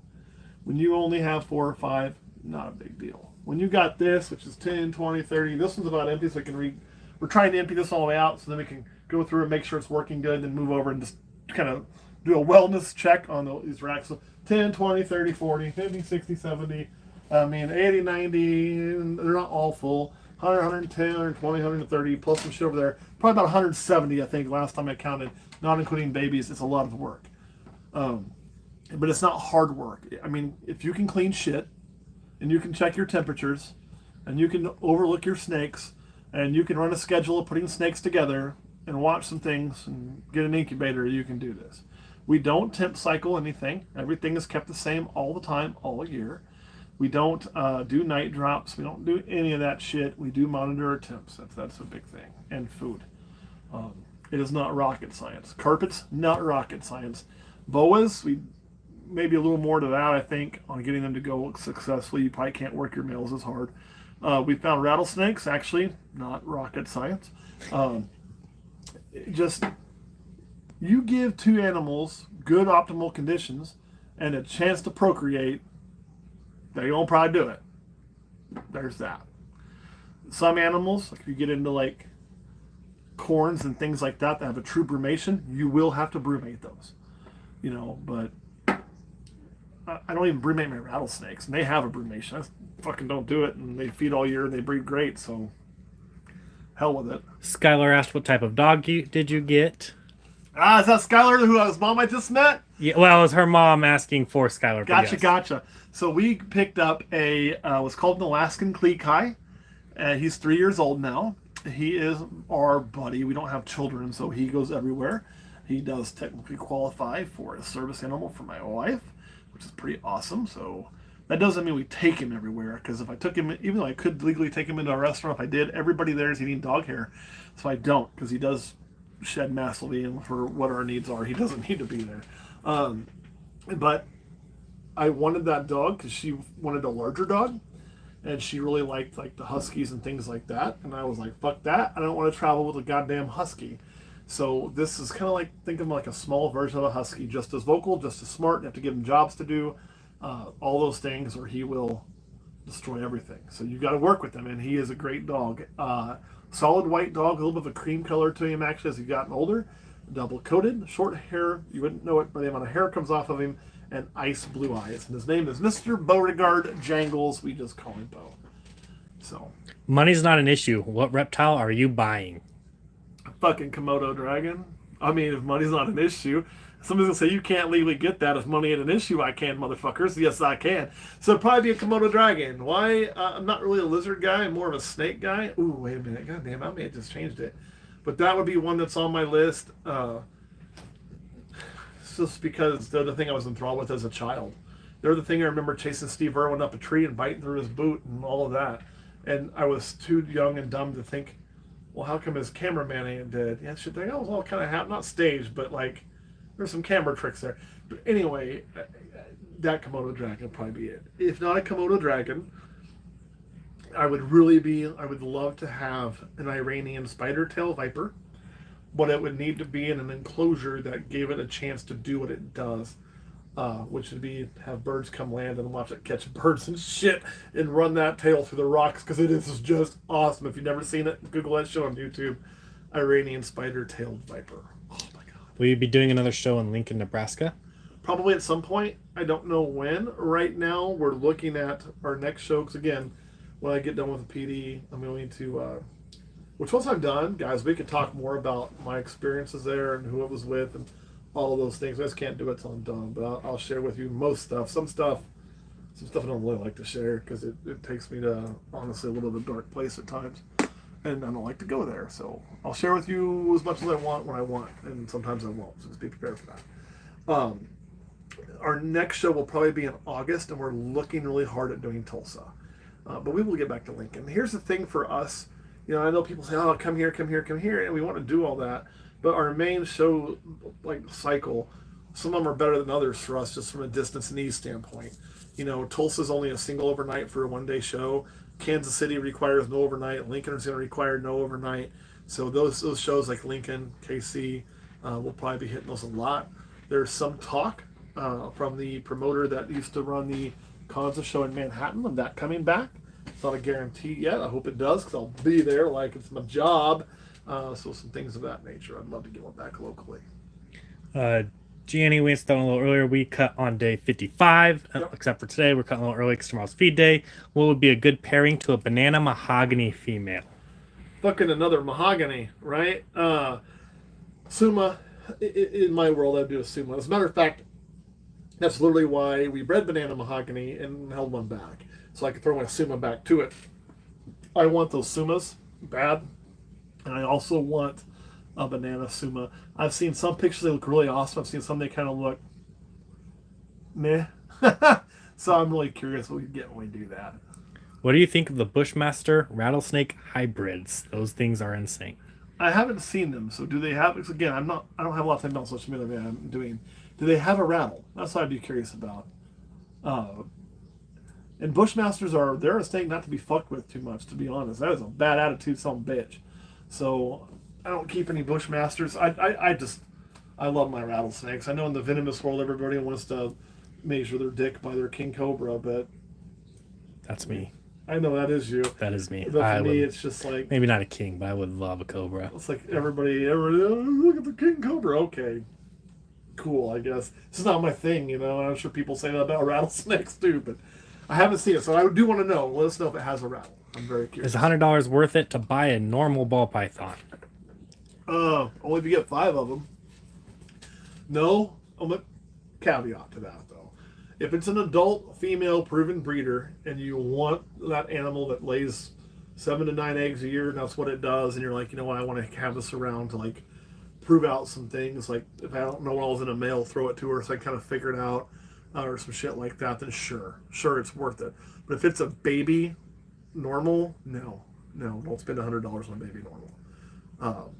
A: When you only have 4 or 5, not a big deal. When you got this, which is 10, 20, 30, this one's about empty, so we can we're trying to empty this all the way out so then we can go through and make sure it's working good, then move over and just kind of do a wellness check on these racks. So 10, 20, 30, 40, 50, 60, 70, 80, 90, and they're not all full. 100, 110, 120, 130, plus some shit over there. Probably about 170, I think, last time I counted, not including babies. It's a lot of work. But it's not hard work. I mean, if you can clean shit, and you can check your temperatures, and you can overlook your snakes, and you can run a schedule of putting snakes together, and watch some things, and get an incubator, you can do this. We don't temp cycle anything. Everything is kept the same all the time, all year. We don't do night drops. We don't do any of that shit. We do monitor our temps. That's a big thing. And food. It is not rocket science. Carpets, not rocket science. Boas, we maybe a little more to that, I think, on getting them to go successfully. You probably can't work your males as hard. We found rattlesnakes, actually, not rocket science. Just, you give 2 animals good optimal conditions and a chance to procreate, they're going to probably do it. There's that. Some animals, like if you get into like corns and things like that have a true brumation, you will have to brumate those. But I don't even brumate my rattlesnakes, and they have a brumation. I fucking don't do it, and they feed all year, and they breed great, so hell with it.
B: Skylar asked what type of dog did you get?
A: Is that Skylar, whose mom I just met?
B: Yeah, well, it was her mom asking for Skylar.
A: Gotcha. So we picked up what's called an Alaskan Klekai. He's 3 years old now. He is our buddy. We don't have children, so he goes everywhere. He does technically qualify for a service animal for my wife, which is pretty awesome. So that doesn't mean we take him everywhere, because if I took him, even though I could legally take him into a restaurant, if I did, everybody there is eating dog hair. So I don't, because he does shed massively, and for what our needs are, he doesn't need to be there. But I wanted that dog because she wanted a larger dog, and she really liked like the huskies and things like that. And I was like, fuck that, I don't want to travel with a goddamn husky. So this is kind of like, think of him like a small version of a husky, just as vocal, just as smart. You have to give him jobs to do, all those things, or he will destroy everything. So you got to work with him, and he is a great dog. Solid white dog, a little bit of a cream color to him actually as he's gotten older. Double coated, short hair. You wouldn't know it by the amount of hair comes off of him, and ice blue eyes. And his name is Mr. Beauregard Jangles. We just call him Bo. So
B: money's not an issue. What reptile are you buying?
A: Fucking Komodo dragon. I mean, if money's not an issue, somebody's gonna say you can't legally get that. If money ain't an issue, I can, motherfuckers. Yes, I can. So it'd probably be a Komodo dragon. Why? I'm not really a lizard guy. I'm more of a snake guy. Ooh, wait a minute. God damn, I may have just changed it. But that would be one that's on my list. Just because they're the thing I was enthralled with as a child. They're the thing I remember chasing Steve Irwin up a tree and biting through his boot and all of that. And I was too young and dumb to think, well, how come his cameraman ain't dead? Yeah, shit, that was all kind of not staged, but like, there's some camera tricks there. But anyway, that Komodo dragon would probably be it. If not a Komodo dragon, I would love to have an Iranian spider tail viper, but it would need to be in an enclosure that gave it a chance to do what it does, which would be have birds come land and watch it catch birds and shit and run that tail through the rocks, because it is just awesome. If you've never seen it, Google that show on YouTube. Iranian spider-tailed viper. Oh my god.
B: Will you be doing another show in Lincoln, Nebraska?
A: Probably at some point. I don't know when. Right now, we're looking at our next show, because again, when I get done with the PD, I'm going to, which once I'm done, guys, we can talk more about my experiences there and who it was with and all of those things. I just can't do it till I'm done, but I'll share with you most stuff. Some stuff I don't really like to share, because it takes me to, honestly, a little bit of a dark place at times, and I don't like to go there. So I'll share with you as much as I want when I want, and sometimes I won't, so just be prepared for that. Our next show will probably be in August, and we're looking really hard at doing Tulsa. But we will get back to Lincoln. Here's the thing for us. I know people say, oh, come here, and we want to do all that. But our main show, like, cycle, some of them are better than others for us, just from a distance and ease standpoint. Tulsa's only a single overnight for a one-day show. Kansas City requires no overnight. Lincoln is going to require no overnight. So those shows like Lincoln, KC, we'll probably be hitting those a lot. There's some talk from the promoter that used to run the Kanza show in Manhattan. Of that coming back. It's not a guarantee yet. I hope it does because I'll be there like it's my job. So some things of that nature. I'd love to get one back locally.
B: Gianni Winston a little earlier. We cut on day 55,
A: Yep.
B: except for today. We're cutting a little early because tomorrow's feed day. What would be a good pairing to a banana mahogany female?
A: Fucking another mahogany, right? Suma, in my world, I'd do a Suma. As a matter of fact, that's literally why we bred banana mahogany and held one back. So I could throw my Suma back to it. I want those Sumas bad. And I also want a banana Suma. I've seen some pictures, they look really awesome. I've seen some they kind of look meh. So I'm really curious what we get when we do that.
B: What do you think of the Bushmaster rattlesnake hybrids? Those things are insane.
A: I haven't seen them, so do they have? Because again, I don't have a lot of time on social media. I'm doing. Do they have a rattle? That's what I'd be curious about. And Bushmasters they're a snake not to be fucked with too much. To be honest, that is a bad attitude, some bitch. So I don't keep any Bushmasters. I love my rattlesnakes. I know in the venomous world, everybody wants to measure their dick by their king cobra, but
B: That's me.
A: I know that is you.
B: That is me.
A: But for me, it's just like
B: maybe not a king, but I would love a cobra.
A: it's like everybody, oh, look at the king cobra. Okay, cool. I guess this is not my thing, you know. I'm sure people say that about rattlesnakes too, but I haven't seen it, so I do want to know. Let us know if it has a rattle. I'm very curious.
B: Is $100 worth it to buy a normal ball python?
A: Only if you get 5 of them. No, I'm a caveat to that though. If it's an adult female proven breeder and you want that animal that lays 7 to 9 eggs a year, and that's what it does, and you're like, you know what, I want to have this around to like prove out some things. Like if I don't know when I was in a male, throw it to her so I kind of figure it out, or some shit like that. Then sure, it's worth it. But if it's a baby normal, no, don't spend $100 on a baby normal.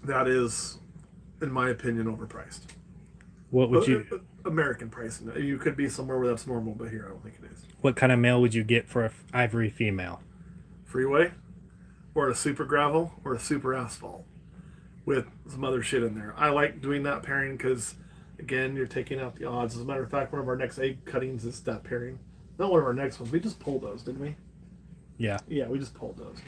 A: That is, in my opinion, overpriced.
B: What would you?
A: American pricing. You could be somewhere where that's normal, but here I don't think it is.
B: What kind of male would you get for a ivory female?
A: Freeway, or a super gravel, or a super asphalt, with some other shit in there. I like doing that pairing because, again, you're taking out the odds. As a matter of fact, one of our next egg cuttings is that pairing. Not one of our next ones. We just pulled those, didn't we?
B: Yeah.
A: Yeah, we just pulled those.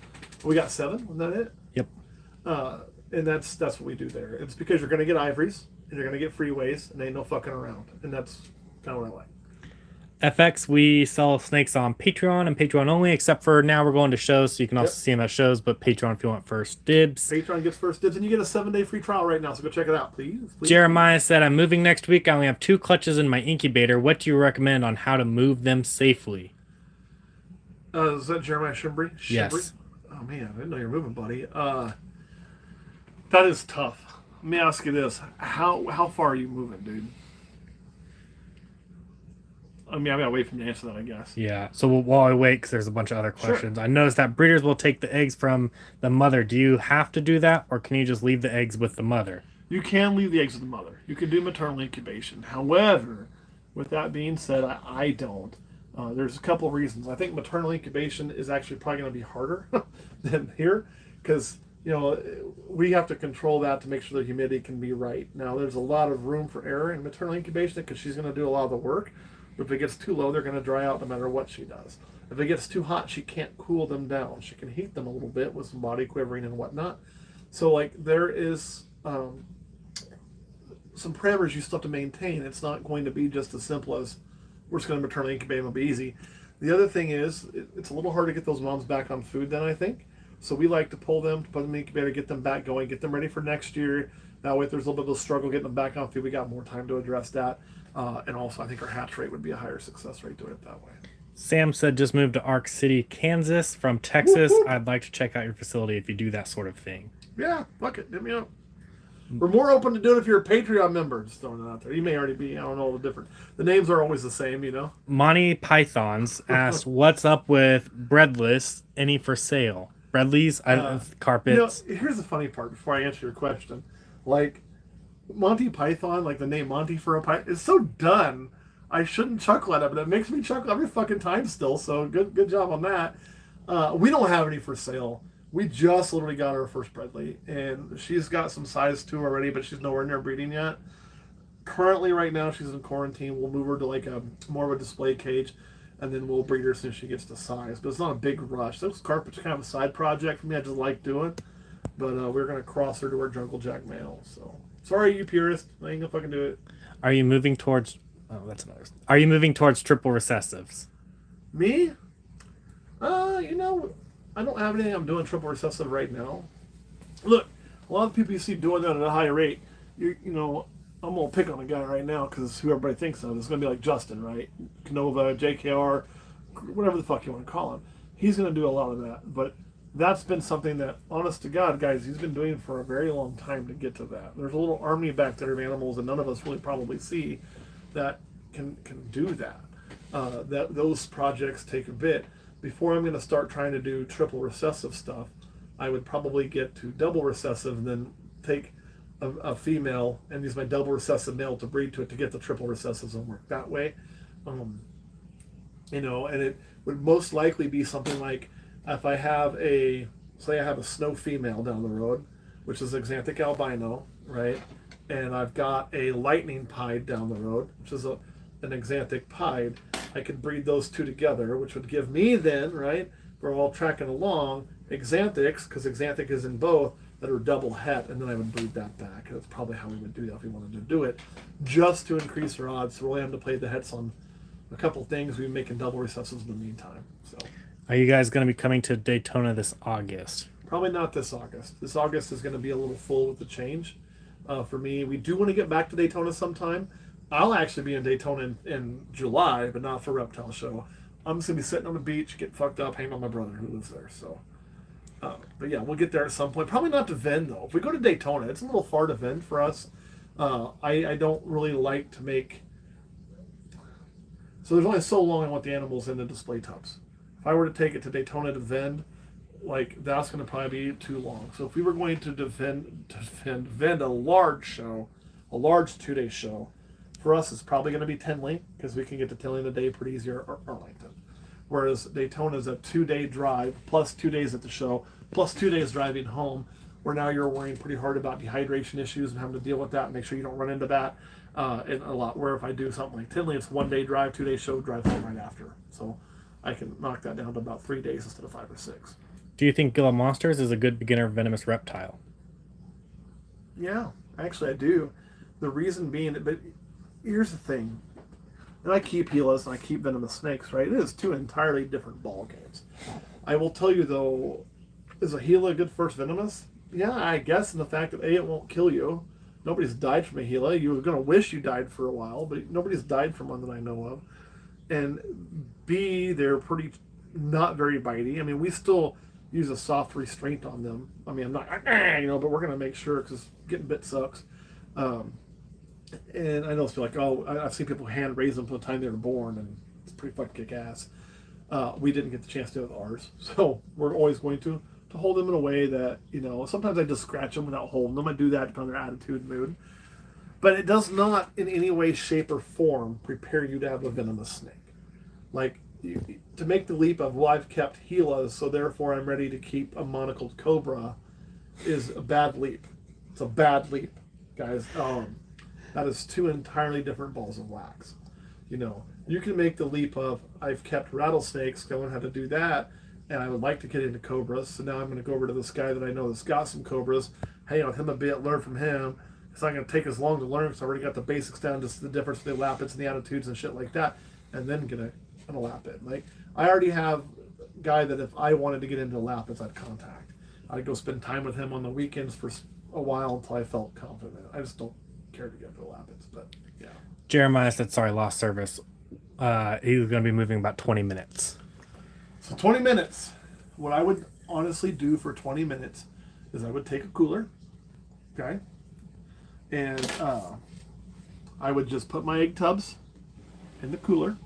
A: We got 7. Wasn't that it?
B: Yep.
A: And that's what we do there. It's because you're going to get ivories and you're going to get freeways, and ain't no fucking around. And that's kind of what I like.
B: FX, we sell snakes on Patreon and Patreon only, except for now we're going to shows, so you can also see them at shows, but Patreon if you want first dibs.
A: Patreon gets first dibs, and you get a 7-day free trial right now, so go check it out, please.
B: Jeremiah said, I'm moving next week. I only have 2 clutches in my incubator. What do you recommend on how to move them safely?
A: Is that Jeremiah Shimbry?
B: Yes.
A: Oh, man, I didn't know you were moving, buddy. That is tough. Let me ask you this. How far are you moving, dude? I mean, I gotta wait for you to answer that, I guess.
B: Yeah. So while I wait, because there's a bunch of other questions, I noticed that breeders will take the eggs from the mother. Do you have to do that, or can you just leave the eggs with the mother?
A: You can leave the eggs with the mother. You can do maternal incubation. However, with that being said, I don't. There's a couple of reasons. I think maternal incubation is actually probably going to be harder than here because, you know, we have to control that to make sure the humidity can be right. Now, there's a lot of room for error in maternal incubation because she's going to do a lot of the work. But if it gets too low, they're going to dry out no matter what she does. If it gets too hot, she can't cool them down. She can heat them a little bit with some body quivering and whatnot. So, like, there is some parameters you still have to maintain. It's not going to be just as simple as we're just going to maternally incubate them. It'll be easy. The other thing is, it's a little hard to get those moms back on food then, I think. So we like to pull them, put them in the incubator, get them back going, get them ready for next year. That way, if there's a little bit of a struggle getting them back on food, we got more time to address that. And also, I think our hatch rate would be a higher success rate doing it that way.
B: Sam said, just moved to Ark City, Kansas from Texas. Whoop, whoop. I'd like to check out your facility if you do that sort of thing.
A: Yeah, fuck it. Hit me up. We're more open to doing it if you're a Patreon member. Just throwing it out there. You may already be. I don't know the different. The names are always the same, you know.
B: Monty Pythons asked, "What's up with breadless? Any for sale? Breadlies, carpets."
A: You know, here's the funny part. Before I answer your question, like Monty Python, like the name Monty for a python, is so done. I shouldn't chuckle at it, but it makes me chuckle every fucking time still. So good job on that. We don't have any for sale. We just literally got our first Bredli, and she's got some size 2 already, but she's nowhere near breeding yet. currently right now she's in quarantine. We'll move her to like a more of a display cage, and then we'll breed her as soon as she gets to size. But it's not a big rush. Those carpets are kind of a side project for me. I just like doing. But we're gonna cross her to our jungle jack male. So sorry, you purist. I ain't gonna fucking do it.
B: Are you moving towards? Oh, that's another. Are you moving towards triple recessives?
A: Me? You know, I don't have anything I'm doing triple recessive right now. Look, a lot of people you see doing that at a high rate. You know, I'm gonna pick on a guy right now because who everybody thinks of is gonna be like Justin, right? Canova, JKR, whatever the fuck you want to call him. He's gonna do a lot of that, but that's been something that, honest to God, guys, he's been doing for a very long time to get to that. There's a little army back there of animals that none of us really probably see that can do that. That those projects take a bit. Before I'm going to start trying to do triple recessive stuff, I would probably get to double recessive and then take a female and use my double recessive male to breed to it to get the triple recessives and work that way. You know, and it would most likely be something like if I have say I have a snow female down the road, which is Xanthic albino, right? And I've got a lightning pied down the road, which is an Xanthic pied. I could breed those two together, which would give me then, right, we're all tracking along, Xanthics, because Xanthic is in both, that are double het, and then I would breed that back. That's probably how we would do that if we wanted to do it, just to increase our odds. So we're only having to play the hets on a couple things. We're making double recessives in the meantime. So,
B: are you guys going to be coming to Daytona this August?
A: Probably not this August. This August is going to be a little full with the change. For me, we do want to get back to Daytona sometime. I'll actually be in Daytona in July, but not for Reptile Show. I'm just going to be sitting on the beach, getting fucked up, hanging on my brother who lives there. So, but yeah, we'll get there at some point. Probably not to Vend, though. If we go to Daytona, it's a little far to Vend for us. I don't really like to make... So there's only so long I want the animals in the display tubs. If I were to take it to Daytona to Vend, like, that's going to probably be too long. So if we were going to Vend a large show, a large 2-day show, for us, it's probably going to be Tinley, because we can get to Tinley in a day pretty easy, or Arlington. Whereas Daytona is a 2-day drive, plus 2 days at the show, plus 2 days driving home, where now you're worrying pretty hard about dehydration issues and having to deal with that and make sure you don't run into that. And a lot, where if I do something like Tinley, it's 1-day drive, 2-day show, drive home right after. So I can knock that down to about 3 days instead of 5 or 6.
B: Do you think Gila Monsters is a good beginner venomous reptile?
A: Yeah, actually I do. The reason being, but here's the thing, and I keep Gilas and I keep venomous snakes, right? It is 2 entirely different ball games. I will tell you though, is a Gila a good first venomous? Yeah, I guess in the fact that A, it won't kill you. Nobody's died from a Gila. You were going to wish you died for a while, but nobody's died from one that I know of. And B, they're pretty not very bitey. I mean, we still use a soft restraint on them. I mean, I'm not, but we're going to make sure, because getting bit sucks. And I know it's like, oh, I've seen people hand raise them from the time they were born, and it's pretty fucking kick ass. We didn't get the chance to do it with ours, so we're always going to hold them in a way that, sometimes I just scratch them without holding them. I do that depending on their attitude and mood. But it does not in any way, shape, or form prepare you to have a venomous snake. Like, to make the leap of, well, I've kept Gilas, so therefore I'm ready to keep a monocled cobra, is a bad leap. It's a bad leap, guys. That is 2 entirely different balls of wax. You can make the leap of, I've kept rattlesnakes, I learned how to do that, and I would like to get into cobras, so now I'm going to go over to this guy that I know that's got some cobras, hang out with him a bit, learn from him. It's not going to take as long to learn, because I already got the basics down, just the difference between the lappets and the attitudes and shit like that, and then get a lappet. Like, I already have a guy that if I wanted to get into lappets, I'd contact. I'd go spend time with him on the weekends for a while until I felt confident. I just don't care to get into lappets, but yeah.
B: Jeremiah said, sorry, lost service. He was going to be moving about 20 minutes.
A: So 20 minutes. What I would honestly do for 20 minutes is I would take a cooler, okay? And I would just put my egg tubs in the cooler.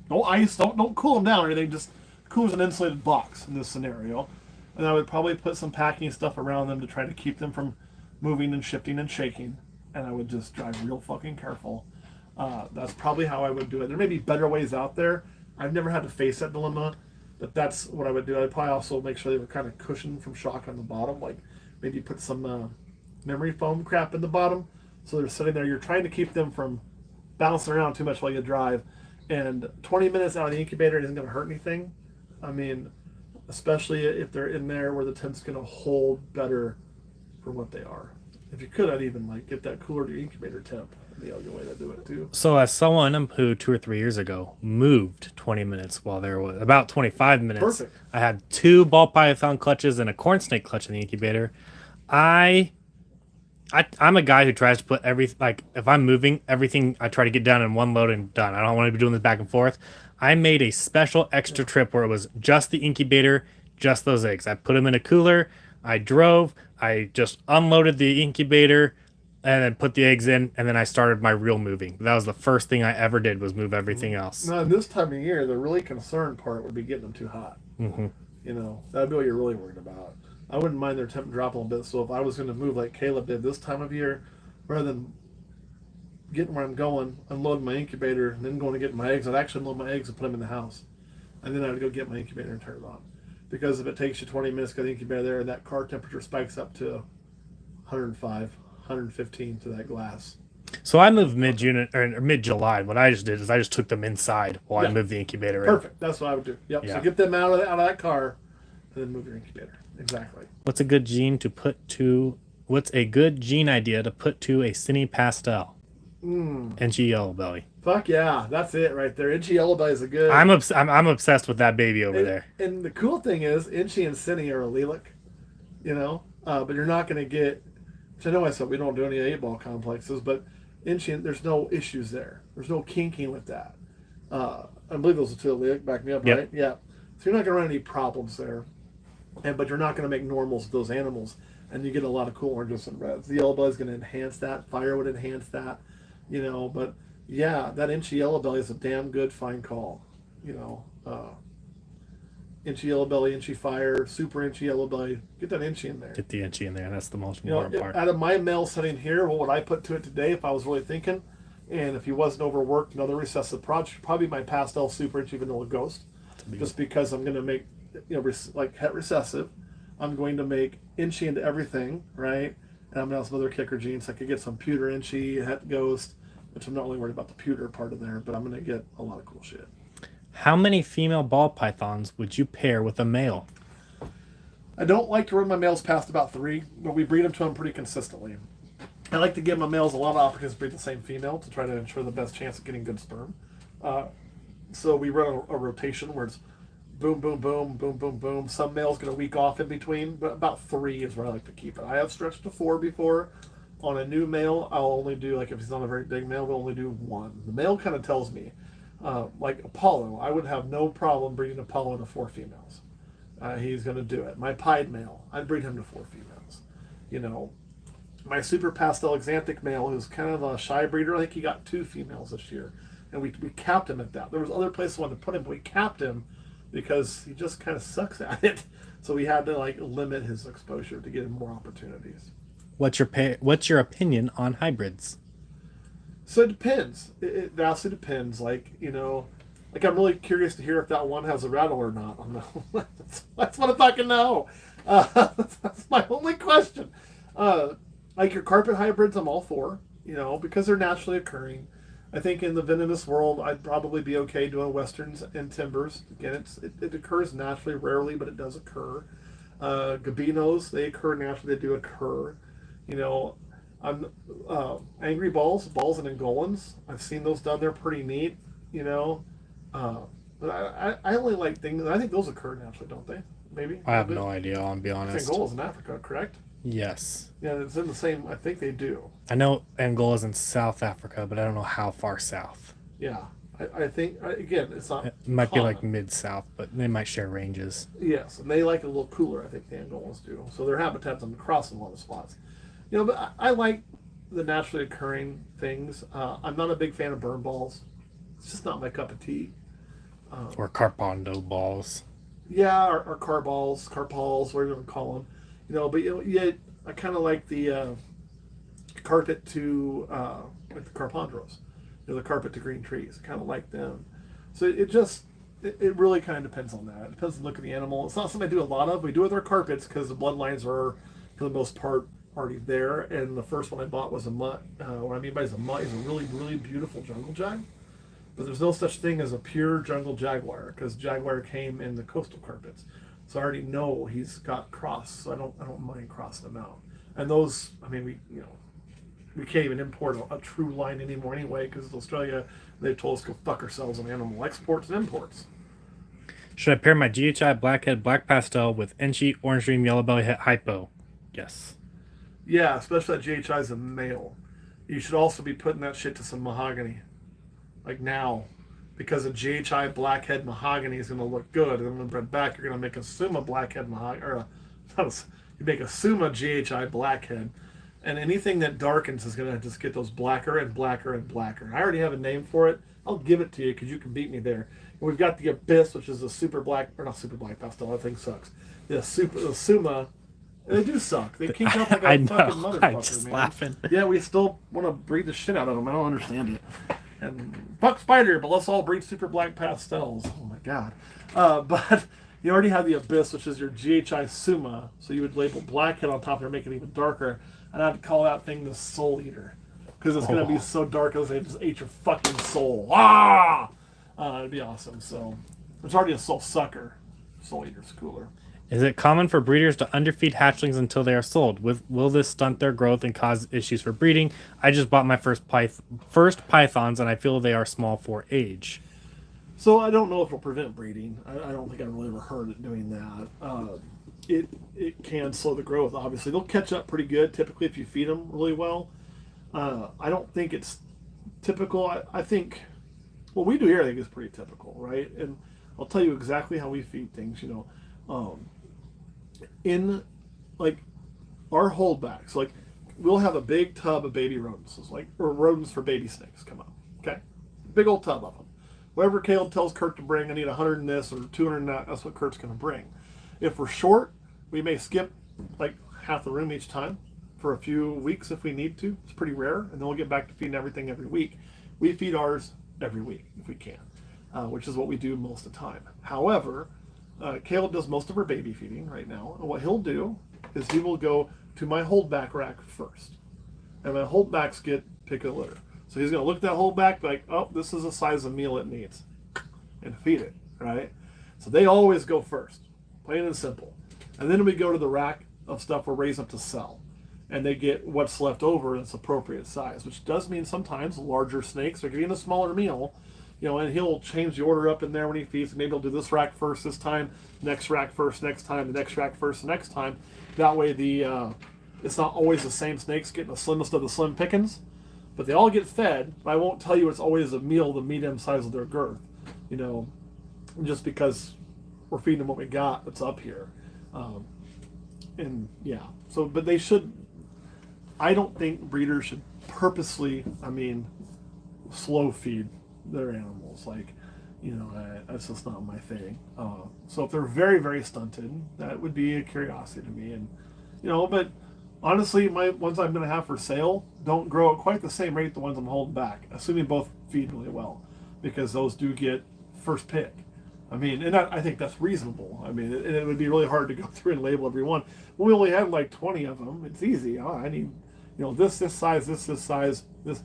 A: No ice, don't cool them down or anything, just cooler's an insulated box in this scenario. And I would probably put some packing stuff around them to try to keep them from moving and shifting and shaking. And I would just drive real fucking careful. That's probably how I would do it. There may be better ways out there. I've never had to face that dilemma, but that's what I would do. I'd probably also make sure they were kind of cushioned from shock on the bottom, like maybe put some memory foam crap in the bottom So they're sitting there. You're trying to keep them from bouncing around too much while you drive. And 20 minutes out of the incubator isn't going to hurt anything. I mean, especially if they're in there where the temp's going to hold better for what they are. If you could, I'd even like get that cooler to incubator temp. That'd be a good way to do it too.
B: So as someone who 2 or 3 years ago moved 20 minutes while there was about 25 minutes,
A: Perfect.
B: I had 2 ball python clutches and a corn snake clutch in the incubator. I'm a guy who tries to put like if I'm moving everything, I try to get done in one load and done. I don't want to be doing this back and forth. I made a special extra trip where it was just the incubator, just those eggs. I put them in a cooler. I drove. I just unloaded the incubator and then put the eggs in, and then I started my real moving. That was the first thing I ever did was move everything else.
A: Now, this time of year, the really concerned part would be getting them too hot.
B: Mm-hmm.
A: You know, that'd be what you're really worried about. I wouldn't mind their temp dropping a little bit. So if I was going to move like Caleb did this time of year, rather than getting where I'm going, unloading my incubator, and then going to get my eggs, I'd actually unload my eggs and put them in the house. And then I'd go get my incubator and turn it on. Because if it takes you 20 minutes to get the incubator there, and that car temperature spikes up to 105, 115 to that glass.
B: So I moved mid-June or mid-July. What I just did is I just took them inside while I moved the incubator in.
A: Perfect. That's what I would do. Yep.
B: Yeah.
A: So get them out of that car, and then move your incubator. Exactly.
B: What's a good gene idea to put to a cine pastel? NG yellow belly.
A: Fuck yeah, that's it right there. Inchy yellow belly is a good.
B: I'm obsessed with that baby over there.
A: And the cool thing is, Inchy and Cine are allelic, you know, but you're not going to get. Which I know I said we don't do any 8-ball complexes, but Inchy, there's no issues there. There's no kinking with that. I believe those are 2 allelic. Back me up,
B: Yep.
A: right? Yeah. So you're not going to run any problems there, but you're not going to make normals with those animals, and you get a lot of cool oranges and reds. The yellow belly is going to enhance that. Fire would enhance that, you know, but. Yeah, that Inchy yellow belly is a damn good fine call. You know, Inchy yellow belly, Inchy fire, super Inchy yellow belly. Get that Inchy in there.
B: Get the Inchy in there. That's the most
A: You know,
B: important part.
A: out of my male setting here, what would I put to it today if I was really thinking? And if he wasn't overworked, another recessive project, probably my pastel super Inchy vanilla ghost. Just because I'm going to make, you know, like het recessive, I'm going to make Inchy into everything, right? And I'm going to have some other kicker genes. I could get some pewter Inchy, het ghost. Which I'm not really worried about the pewter part in there, but I'm going to get a lot of cool shit.
B: How many female ball pythons would you pair with a male?
A: I don't like to run my males past about 3, but we breed them to them pretty consistently. I like to give my males a lot of opportunities to breed the same female to try to ensure the best chance of getting good sperm. So we run a rotation where it's boom, boom, boom, boom, boom, boom. Some males get a week off in between, but about 3 is where I like to keep it. I have stretched to 4 before. On a new male, I'll only do, like if he's not a very big male, we'll only do 1. The male kind of tells me, like Apollo, I would have no problem breeding Apollo to 4 females. He's going to do it. My pied male, I'd breed him to 4 females. You know, my super pastel exanthic male, who's kind of a shy breeder, I think he got 2 females this year. And we capped him at that. There was other places I wanted to put him, but we capped him because he just kind of sucks at it. So we had to like limit his exposure to get him more opportunities.
B: What's your opinion on hybrids?
A: So it depends. It vastly depends. Like, you know, like I'm really curious to hear if that one has a rattle or not. I don't know. That's what I fucking know. That's my only question. Like your carpet hybrids, I'm all for, you know, because they're naturally occurring. I think in the venomous world, I'd probably be okay doing westerns and timbers. Again, it occurs naturally, rarely, but it does occur. Gabinos, they occur naturally, they do occur. You know, I'm angry balls and Angolans. I've seen those done. They're pretty neat. You know, but I only like things. I think those occur naturally, don't they? Maybe.
B: I have no idea. I'll be honest.
A: Angola's in Africa, correct?
B: Yes.
A: Yeah, it's in the same. I think they do.
B: I know Angola's in South Africa, but I don't know how far south.
A: Yeah, I think again, it's not.
B: It might
A: common.
B: be like mid-south, but they might share ranges.
A: Yes, and they like it a little cooler. I think the Angolans do. So their habitats on cross in a lot of spots. You know, but I like the naturally occurring things. I'm not a big fan of burn balls. It's just not my cup of tea.
B: Or carpondo balls.
A: Yeah, or car balls, whatever you want to call them. You know, but you know, yeah, I kind of like the carpet to like the carpondros. You know, the carpet to green trees. I kind of like them. So it really kind of depends on that. It depends on the look of the animal. It's not something I do a lot of. We do it with our carpets because the bloodlines are, for the most part, already there. And the first one I bought was a mutt. What I mean by is a mutt is a really, really beautiful jungle jag. But there's no such thing as a pure jungle jaguar because jaguar came in the coastal carpets. So I already know he's got cross, so I don't mind crossing them out. And those, I mean, we can't even import a true line anymore anyway because Australia, they told us to go fuck ourselves on animal exports and imports.
B: Should I pair my GHI Blackhead Black Pastel with Enchi Orange Dream Yellow Belly Hypo? Yes.
A: Yeah, especially that GHI is a male. You should also be putting that shit to some mahogany, like now, because a GHI Blackhead mahogany is going to look good, and then when bred back, you're going to make a Suma Blackhead mahogany, or you make a Suma GHI Blackhead, and anything that darkens is going to just get those blacker and blacker and blacker. I already have a name for it. I'll give it to you because you can beat me there. And we've got the Abyss, which is a super black, or not super black pastel. That thing sucks. The Suma. They do suck. They kink up like a fucking motherfucker,
B: I'm just
A: man.
B: laughing.
A: Yeah, we still want to breed the shit out of them. I don't understand it. And fuck Spider, but let's all breed super black pastels. Oh my god. But you already have the Abyss, which is your GHI Suma. So you would label Blackhead on top there, make it even darker. And I'd call that thing the Soul Eater. Because it's going to be so dark as they just ate your fucking soul. Ah! It'd be awesome. So there's already a Soul Sucker. Soul Eater's cooler.
B: Is it common for breeders to underfeed hatchlings until they are sold? Will this stunt their growth and cause issues for breeding? I just bought my first pythons, and I feel they are small for age.
A: So I don't know if it'll prevent breeding. I don't think I've really ever heard it doing that. It can slow the growth, obviously. They'll catch up pretty good, typically, if you feed them really well. I don't think it's typical. I think what we do here, I think, is pretty typical, right? And I'll tell you exactly how we feed things, in like our holdbacks, like we'll have a big tub of baby rodents, or rodents for baby snakes come up. Okay, big old tub of them. Whatever Caleb tells Kurt to bring, I need 100 in this or 200 in that. That's what Kurt's going to bring. If we're short, we may skip like half the room each time for a few weeks if we need to. It's pretty rare, and then we'll get back to feeding everything every week. We feed ours every week if we can, which is what we do most of the time. However, Caleb does most of her baby feeding right now, and what he'll do is he will go to my holdback rack first, and my holdbacks get pick a litter. So he's going to look at that holdback like, oh, this is the size of meal it needs, and feed it, right? So they always go first, plain and simple. And then we go to the rack of stuff we're raising up to sell, and they get what's left over that's appropriate size, which does mean sometimes larger snakes are getting a smaller meal. And he'll change the order up in there when he feeds. Maybe he'll do this rack first this time, next rack first next time, the next rack first the next time. That way it's not always the same snakes getting the slimmest of the slim pickings, but they all get fed. But I won't tell you it's always a meal the medium size of their girth, just because we're feeding them what we got that's up here. But they should, I don't think breeders should purposely, slow feed their animals, that's just not my thing. So if they're very, very stunted, that would be a curiosity to me. And but honestly, my ones I'm going to have for sale don't grow at quite the same rate the ones I'm holding back, assuming both feed really well, because those do get first pick. And I think that's reasonable. It would be really hard to go through and label every one. When we only have like 20 of them, it's easy. I need this size, this size, this.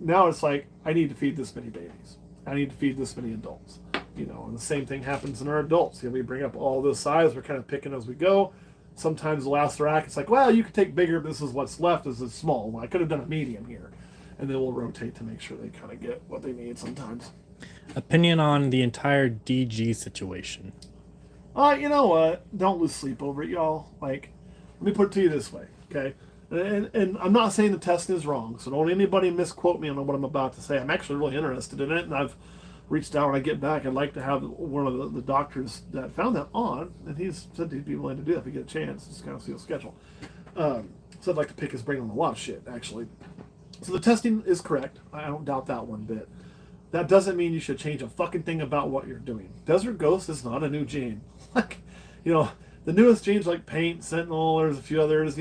A: Now it's like, I need to feed this many babies. I need to feed this many adults. And the same thing happens in our adults. We bring up all this size. We're kind of picking as we go. Sometimes the last rack, it's like, well, you could take bigger, but this is what's left. This is small. Well, I could have done a medium here. And then we'll rotate to make sure they kind of get what they need sometimes.
B: Opinion on the entire DG situation?
A: You know what? Don't lose sleep over it, y'all. Let me put it to you this way, okay? And I'm not saying the testing is wrong, so don't anybody misquote me on what I'm about to say. I'm actually really interested in it, and I've reached out when I get back. I'd like to have one of the doctors that found that on, and he's said he'd be willing to do that if we get a chance. Just kind of see the schedule. So I'd like to pick his brain on a lot of shit, actually. So the testing is correct. I don't doubt that one bit. That doesn't mean you should change a fucking thing about what you're doing. Desert Ghost is not a new gene. The newest genes like Paint, Sentinel, there's a few others,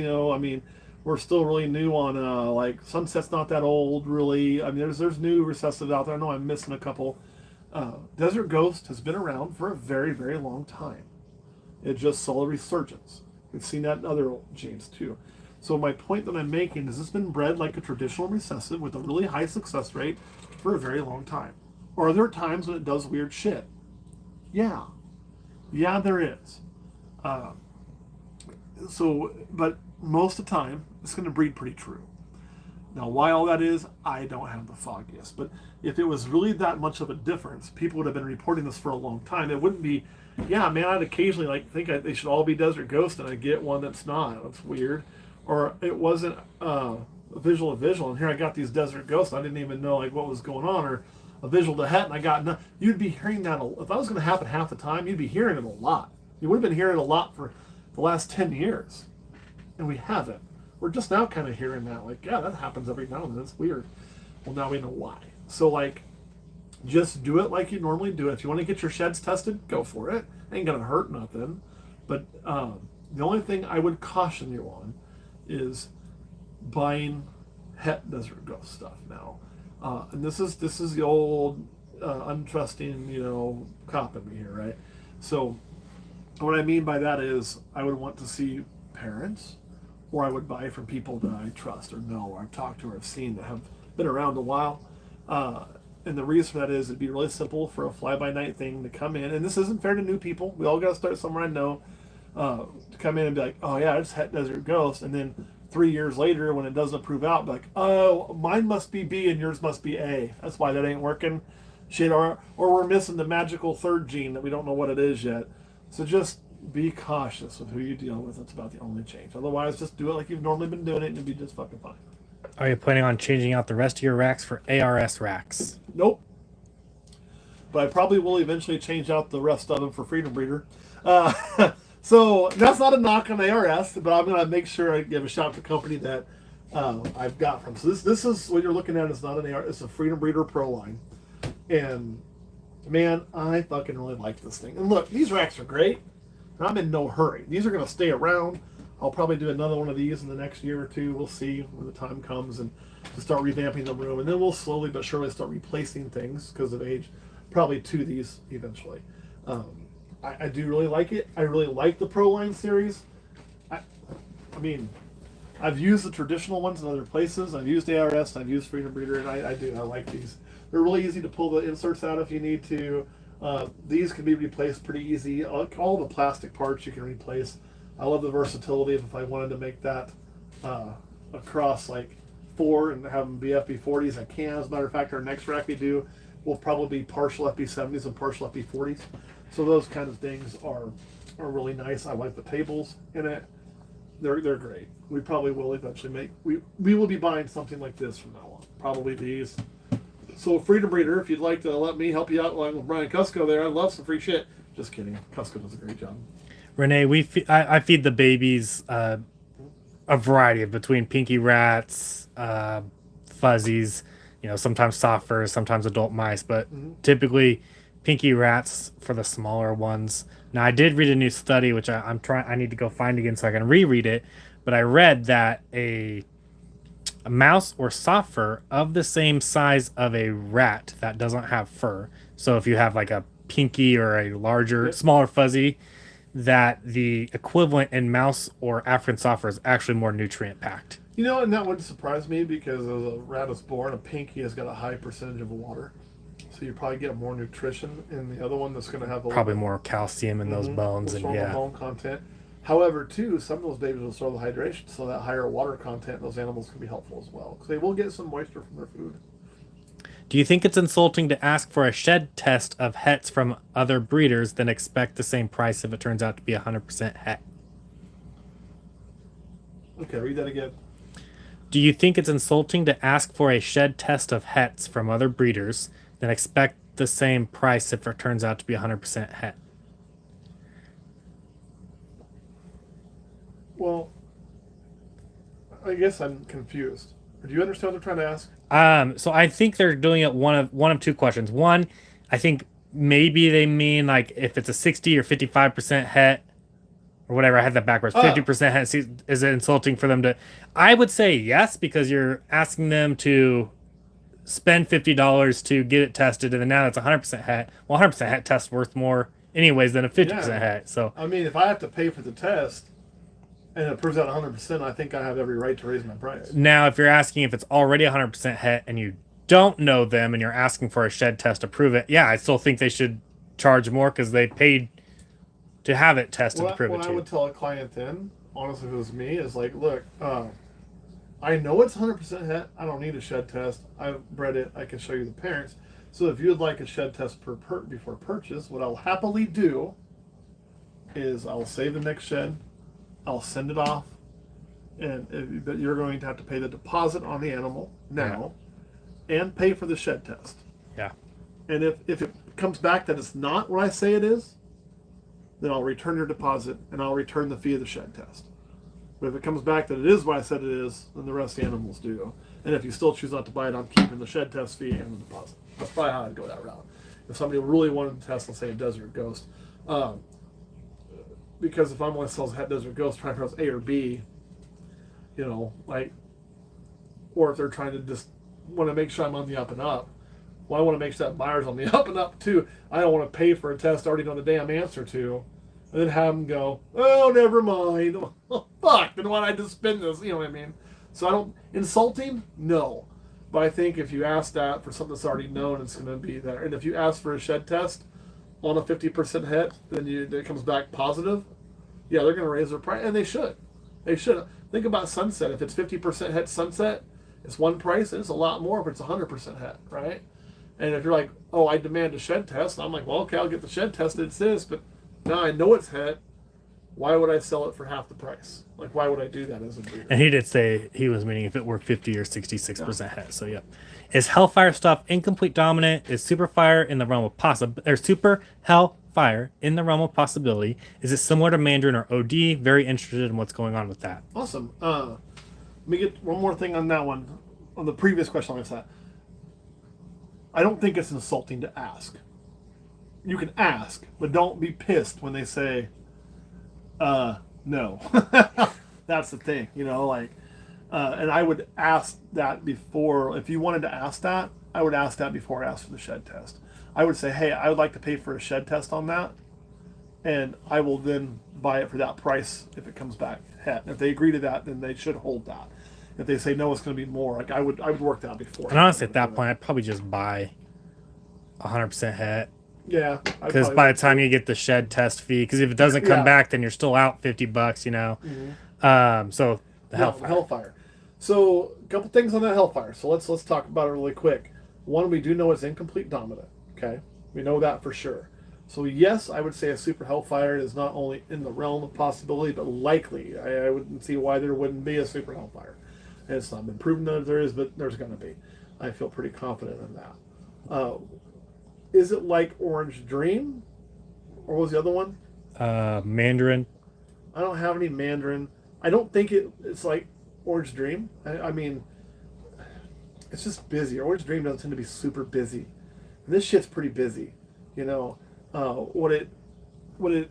A: we're still really new on, Sunset's not that old, really. There's new recessives out there. I know I'm missing a couple. Desert Ghost has been around for a very, very long time. It just saw a resurgence. We've seen that in other genes, too. So my point that I'm making is it's been bred like a traditional recessive with a really high success rate for a very long time. Or are there times when it does weird shit? Yeah. Yeah, there is. Uh, but most of the time, it's going to breed pretty true. Now, why all that is, I don't have the foggiest. But if it was really that much of a difference, people would have been reporting this for a long time. It wouldn't be, yeah, man, I'd occasionally think they should all be desert ghosts, and I get one that's not. That's weird. Or it wasn't a visual, and here I got these desert ghosts. I didn't even know what was going on, or a visual to het, and I got no. You'd be hearing that if that was going to happen half the time. You'd be hearing it a lot. You would have been hearing it a lot for the last 10 years, and we haven't. We're just now kind of hearing that, yeah, that happens every now and then. It's weird. Well, now we know why. So, just do it like you normally do it. If you want to get your sheds tested, go for it. Ain't gonna hurt nothing. But the only thing I would caution you on is buying het desert ghost stuff now. And this is the old untrusting, cop in me here, right? So, what I mean by that is I would want to see parents, or I would buy from people that I trust or know or I've talked to or have seen that have been around a while. And the reason for that is it'd be really simple for a fly-by-night thing to come in. And this isn't fair to new people. We all got to start somewhere, I know. To come in and be like, oh, yeah, it's Het Desert Ghost. And then 3 years later, when it doesn't prove out, be like, oh, mine must be B and yours must be A. That's why that ain't working. Shit, or we're missing the magical third gene that we don't know what it is yet. So just be cautious with who you deal with. That's about the only change. Otherwise, just do it like you've normally been doing it and you'll be just fucking fine.
B: Are you planning on changing out the rest of your racks for ARS racks?
A: Nope. But I probably will eventually change out the rest of them for Freedom Breeder. So that's not a knock on ARS, but I'm going to make sure I give a shout to the company that I've got from. So this is what you're looking at. It's not an ARS. It's a Freedom Breeder Pro line. And man, I fucking really like this thing. And look, these racks are great. And I'm in no hurry. These are going to stay around. I'll probably do another one of these in the next year or two. We'll see when the time comes and to start revamping the room. And then we'll slowly but surely start replacing things because of age. Probably 2 of these eventually. I do really like it. I really like the Pro Line series. I mean, I've used the traditional ones in other places. I've used ARS, and I've used Freedom Breeder, and I like these. They're really easy to pull the inserts out if you need to. These can be replaced pretty easy. All the plastic parts you can replace. I love the versatility if I wanted to make that across 4 and have them be FB40s, I can. As a matter of fact, our next rack we do will probably be partial FB70s and partial FB40s. So those kind of things are really nice. I like the tables in it. They're great. We probably will eventually we will be buying something like this from now on. Probably these. So Freedom Breeder, if you'd like to let me help you out along with Brian Cusco there, I'd love some free shit. Just kidding. Cusco does a great job.
B: Renee, I feed the babies a variety of between pinky rats, fuzzies, sometimes soft furs, sometimes adult mice, but typically pinky rats for the smaller ones. Now, I did read a new study, which I need to go find again so I can reread it, but I read that a mouse or soft fur of the same size of a rat that doesn't have fur. So if you have a pinky or a larger, smaller fuzzy, that the equivalent in mouse or African soft fur is actually more nutrient packed.
A: And that wouldn't surprise me because as a rat is born, a pinky has got a high percentage of water. So you probably get more nutrition in the other one that's going to have
B: probably more calcium in those bones and
A: bone content. However, too, some of those babies will store the hydration, so that higher water content in those animals can be helpful as well because they will get some moisture from their food.
B: Do you think it's insulting to ask for a shed test of hets from other breeders than expect the same price if it turns out to be 100% het?
A: Okay, read that again.
B: Do you think it's insulting to ask for a shed test of hets from other breeders than expect the same price if it turns out to be 100% het?
A: Well, I guess I'm confused. Do you understand what they're trying to ask?
B: So I think they're doing it one of 2 questions. One, I think maybe they mean if it's a 60 or 55% het or whatever. I had that backwards. 50% het. Is it insulting for them to? I would say yes, because you're asking them to spend $50 to get it tested, and then now it's 100% het. Well, 100% het test worth more anyways than a 50% het. So
A: I mean, if I have to pay for the test, and it proves that 100%, I think I have every right to raise my price.
B: Now, if you're asking if it's already 100% het and you don't know them and you're asking for a shed test to prove it, yeah, I still think they should charge more because they paid to have it tested to prove it
A: What
B: to
A: I
B: you.
A: would tell a client then, honestly, if it was me, is like, look, I know it's 100% het. I don't need a shed test. I've bred it. I can show you the parents. So if you'd like a shed test before purchase, what I'll happily do is I'll save the next shed. I'll send it off, but you're going to have to pay the deposit on the animal now, and pay for the shed test.
B: Yeah.
A: And if it comes back that it's not what I say it is, then I'll return your deposit and I'll return the fee of the shed test. But if it comes back that it is what I said it is, then the rest of the animals do. And if you still choose not to buy it, I'm keeping the shed test fee and the deposit. That's probably how I'd go that route. If somebody really wanted to test, let's say a desert ghost, because if I'm going to sell a desert ghost, trying to pronounce A or B, like, or if they're trying to just want to make sure I'm on the up and up, well, I want to make sure that buyer's on the up and up too. I don't want to pay for a test I already know the damn answer to, and then have them go, oh, never mind. Fuck, then why did I just spend this? You know what I mean? So I don't, insulting? No. But I think if you ask that for something that's already known, it's going to be there. And if you ask for a shed test on a 50% hit, then it comes back positive, yeah, they're going to raise their price, and they should. They should. Think about sunset. If it's 50% hit sunset, it's one price, and it's a lot more if it's 100% hit, right? And if you're like, oh, I demand a shed test, I'm like, well, okay, I'll get the shed tested. It's this, but now I know it's het. Why would I sell it for half the price? Like, why would I do that as a breeder?
B: And he did say he was meaning if it were 50 or 66% het. So, yeah. Is Hellfire stuff incomplete dominant? Is Superfire in the realm of possibility? Or Super Hellfire in the realm of possibility? Is it similar to Mandarin or OD? Very interested in what's going on with that.
A: Awesome. Let me get one more thing on that one. On the previous question on that, I don't think it's insulting to ask. You can ask, but don't be pissed when they say, no. That's the thing, and I would ask that before, if you wanted to ask that, I would ask that before I asked for the shed test. I would say, hey, I would like to pay for a shed test on that, and I will then buy it for that price if it comes back het. If they agree to that, then they should hold that. If they say no, it's going to be more. Like I would work that before.
B: And honestly, at that point, I'd probably just buy 100% het.
A: Yeah.
B: Because by the time you get the shed test fee, because if it doesn't come back, then you're still out $50,
A: Mm-hmm.
B: So the
A: Hellfire. So a couple things on that Hellfire. So let's talk about it really quick. One, we do know it's incomplete dominant. Okay, we know that for sure. So yes, I would say a Super Hellfire is not only in the realm of possibility, but likely. I wouldn't see why there wouldn't be a Super Hellfire. And it's not been proven that there is, but there's going to be. I feel pretty confident in that. Is it like Orange Dream? Or what was the other one?
B: Mandarin.
A: I don't have any Mandarin. I don't think it's like Orange Dream. I mean, it's just busy. Orange Dream doesn't tend to be super busy. And this shit's pretty busy. What it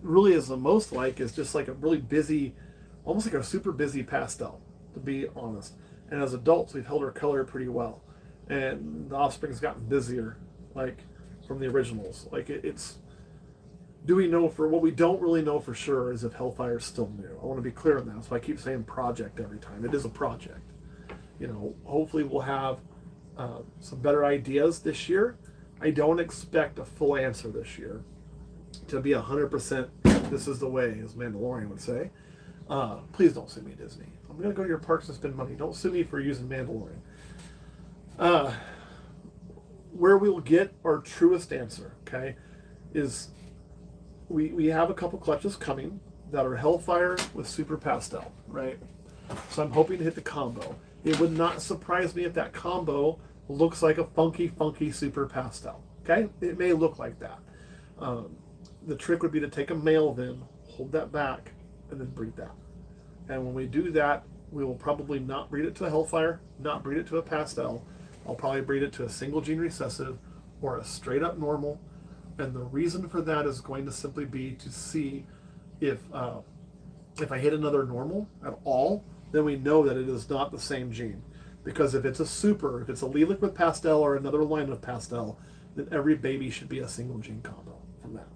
A: really is the most like is just like a really busy, almost like a super busy pastel, to be honest. And as adults, we've held our color pretty well. And the offspring's gotten busier, like, from the originals. Like, it's... Do we know for... What we don't really know for sure is if Hellfire is still new. I want to be clear on that, so I keep saying project every time. It is a project. Hopefully we'll have some better ideas this year. I don't expect a full answer this year to be 100% this is the way, as Mandalorian would say. Please don't sue me, Disney. I'm going to go to your parks and spend money. Don't sue me for using Mandalorian. Where we will get our truest answer, okay, is we have a couple clutches coming that are Hellfire with Super Pastel, right? So I'm hoping to hit the combo. It would not surprise me if that combo looks like a funky Super Pastel, okay? It may look like that. The trick would be to take a male then, hold that back, and then breed that. And when we do that, we will probably not breed it to a Hellfire, not breed it to a Pastel. I'll probably breed it to a single gene recessive or a straight up normal. And the reason for that is going to simply be to see if I hit another normal at all, then we know that it is not the same gene. Because if it's a super, if it's a Lilac with Pastel or another line of Pastel, then every baby should be a single gene combo from that.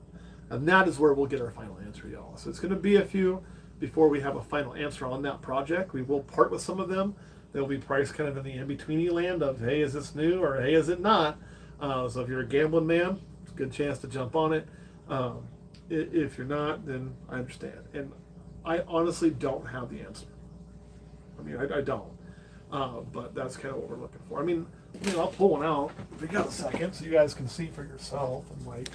A: And that is where we'll get our final answer, y'all. So it's going to be a few. before we have a final answer on that project. We will part with some of them. They'll be priced kind of in the in-betweeny land of, hey, is this new or hey, is it not? So if you're a gambling man, it's a good chance to jump on it. If you're not, then I understand. And I honestly don't have the answer. I mean, I don't. But that's kind of what we're looking for. I mean, I'll pull one out if we got a second so you guys can see for yourself. And like,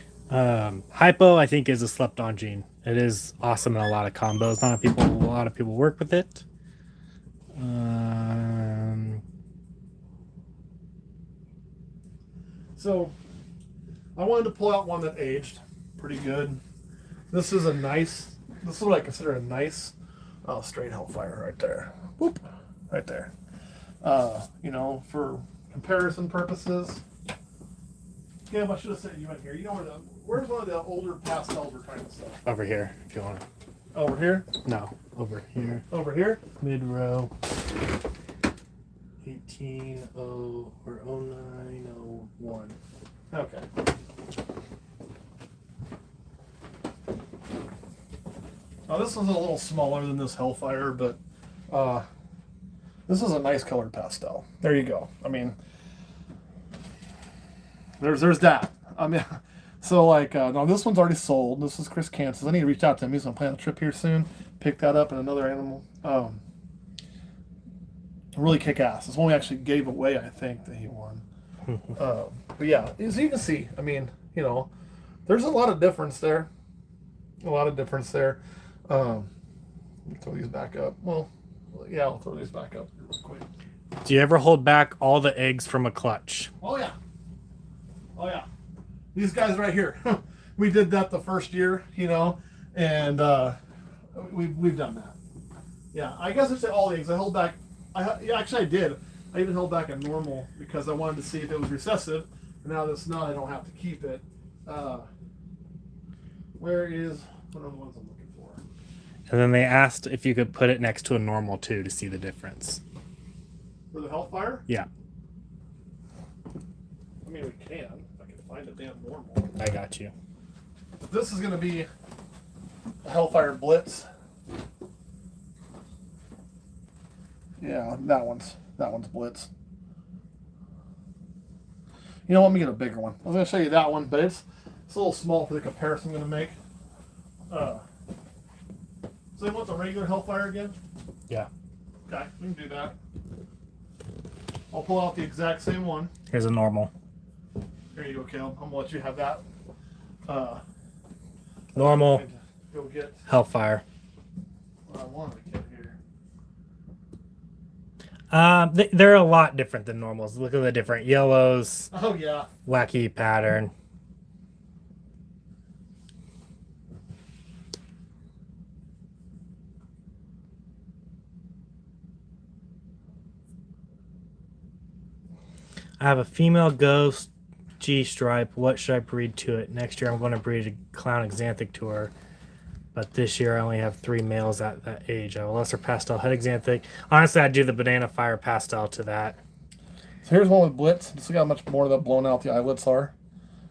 B: Hypo, I think, is a slept-on gene. It is awesome in a lot of combos. A lot of people work with it.
A: So I wanted to pull out one that aged pretty good. This is what I consider a nice straight Hellfire right there. Whoop, right there. For comparison purposes. Yeah, I should have said you in here. You know where's one of the older pastels we're trying to sell?
B: Over here, if you want.
A: Over here?
B: No, over here.
A: Over here?
B: Mid row. 18 or 0901.
A: Okay. Now this one's a little smaller than this Hellfire, but this is a nice colored pastel. There you go. I mean, there's that. I mean, so like, no, this one's already sold. This is Chris Kansas. I need to reach out to him. He's gonna plan a trip here soon. Pick that up and another animal. Really kick ass. It's one we actually gave away, I think, that he won. But yeah, as you can see, I mean, there's a lot of difference there. Let me throw these back up. Well, yeah, I'll throw these back up real quick.
B: Do you ever hold back all the eggs from a clutch?
A: Oh yeah. These guys right here. We did that the first year, and we've done that. Yeah, I guess I'd say all the eggs. I held back. I did. I even held back a normal because I wanted to see if it was recessive. And now that it's not, I don't have to keep it. Where is one of the ones I'm looking for?
B: And then they asked if you could put it next to a normal too to see the difference.
A: For the Hellfire?
B: Yeah.
A: I mean, we can. If I can find a damn normal.
B: I got you.
A: This is going to be a Hellfire Blitz. Yeah, that one's Blitz. Let me get a bigger one. I was going to show you that one, but it's a little small for the comparison I'm going to make. So you want the regular Hellfire again?
B: Yeah.
A: Okay, we can do that. I'll pull out the exact same one.
B: Here's a normal.
A: Here you go, Caleb. I'm going to let you have that.
B: Normal.
A: Go get
B: Hellfire.
A: what I wanted to get here.
B: They're a lot different than normals. Look at the different yellows.
A: Oh, yeah.
B: Wacky pattern. I have a female ghost G stripe. What should I breed to it? Next year I'm going to breed a clown xanthic to her. But this year I only have 3 males at that age. I have a lesser pastel head xanthic. Honestly, I'd do the banana fire pastel to that.
A: So here's one with Blitz. Just look how much more that blown out the eyelets are.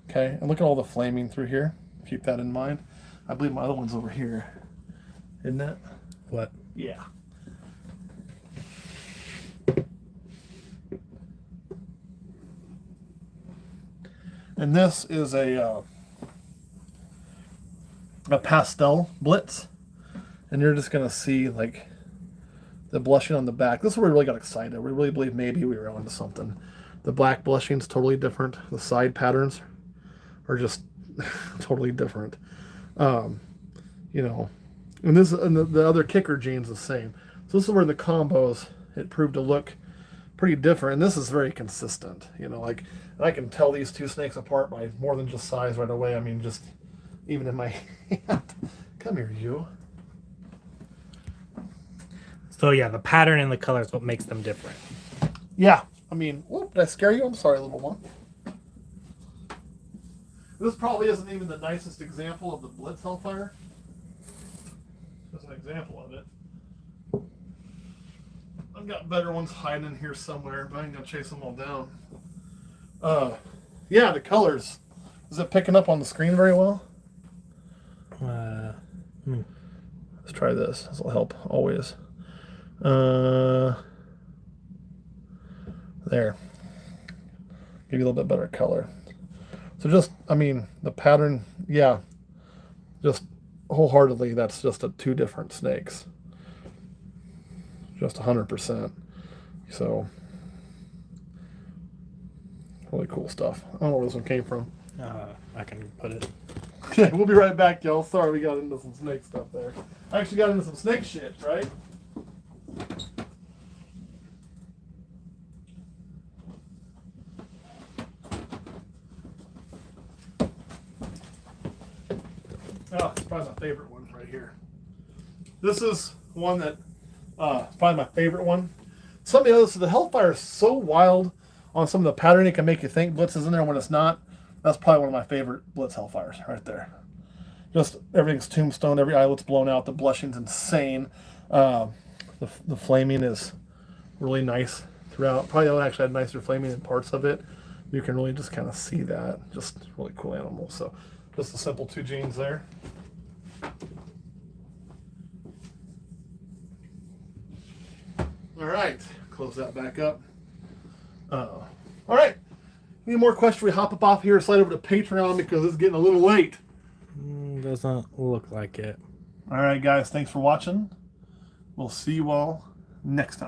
A: Okay, and look at all the flaming through here. Keep that in mind. I believe my other one's over here. Isn't it?
B: What?
A: Yeah. And this is a pastel Blitz. And you're just going to see like the blushing on the back. This is where we really got excited. We really believe maybe we were onto something. The black blushing is totally different. The side patterns are just totally different. And the other kicker gene's the same. So this is where the combos it proved to look pretty different. And this is very consistent. Like I can tell these two snakes apart by more than just size right away. I mean, just even in my hand. Come here, you.
B: So yeah, the pattern and the color is what makes them different.
A: Yeah. I mean, whoop, did I scare you? I'm sorry, little one. This probably isn't even the nicest example of the Blitz Hellfire. Just an example of it. I've got better ones hiding in here somewhere, but I ain't gonna chase them all down. Yeah, the colors. Is it picking up on the screen very well? Let's try this. This will help always. There. Give you a little bit better color. So just, I mean, the pattern, yeah, just wholeheartedly, that's just two different snakes. Just 100%. So, really cool stuff. I don't know where this one came from.
B: I can put it.
A: Okay, we'll be right back, y'all. Sorry we got into some snake stuff there. I actually got into some snake shit, right? Oh, it's probably my favorite one right here. This is one that is probably my favorite one. Some of the others, so the Hellfire is so wild on some of the pattern, it can make you think Blitz is in there when it's not. That's probably one of my favorite Blitz Hellfires right there. Just everything's tombstone, every eyelet's blown out, the blushing's insane. The flaming is really nice throughout. Probably don't actually have nicer flaming in parts of it. You can really just kind of see that. Just really cool animal. So just the simple 2 genes there. All right, close that back up. All right, any more questions? We hop up off here, slide over to Patreon because it's getting a little late.
B: Doesn't look like it.
A: All right, guys, thanks for watching. We'll see you all next time.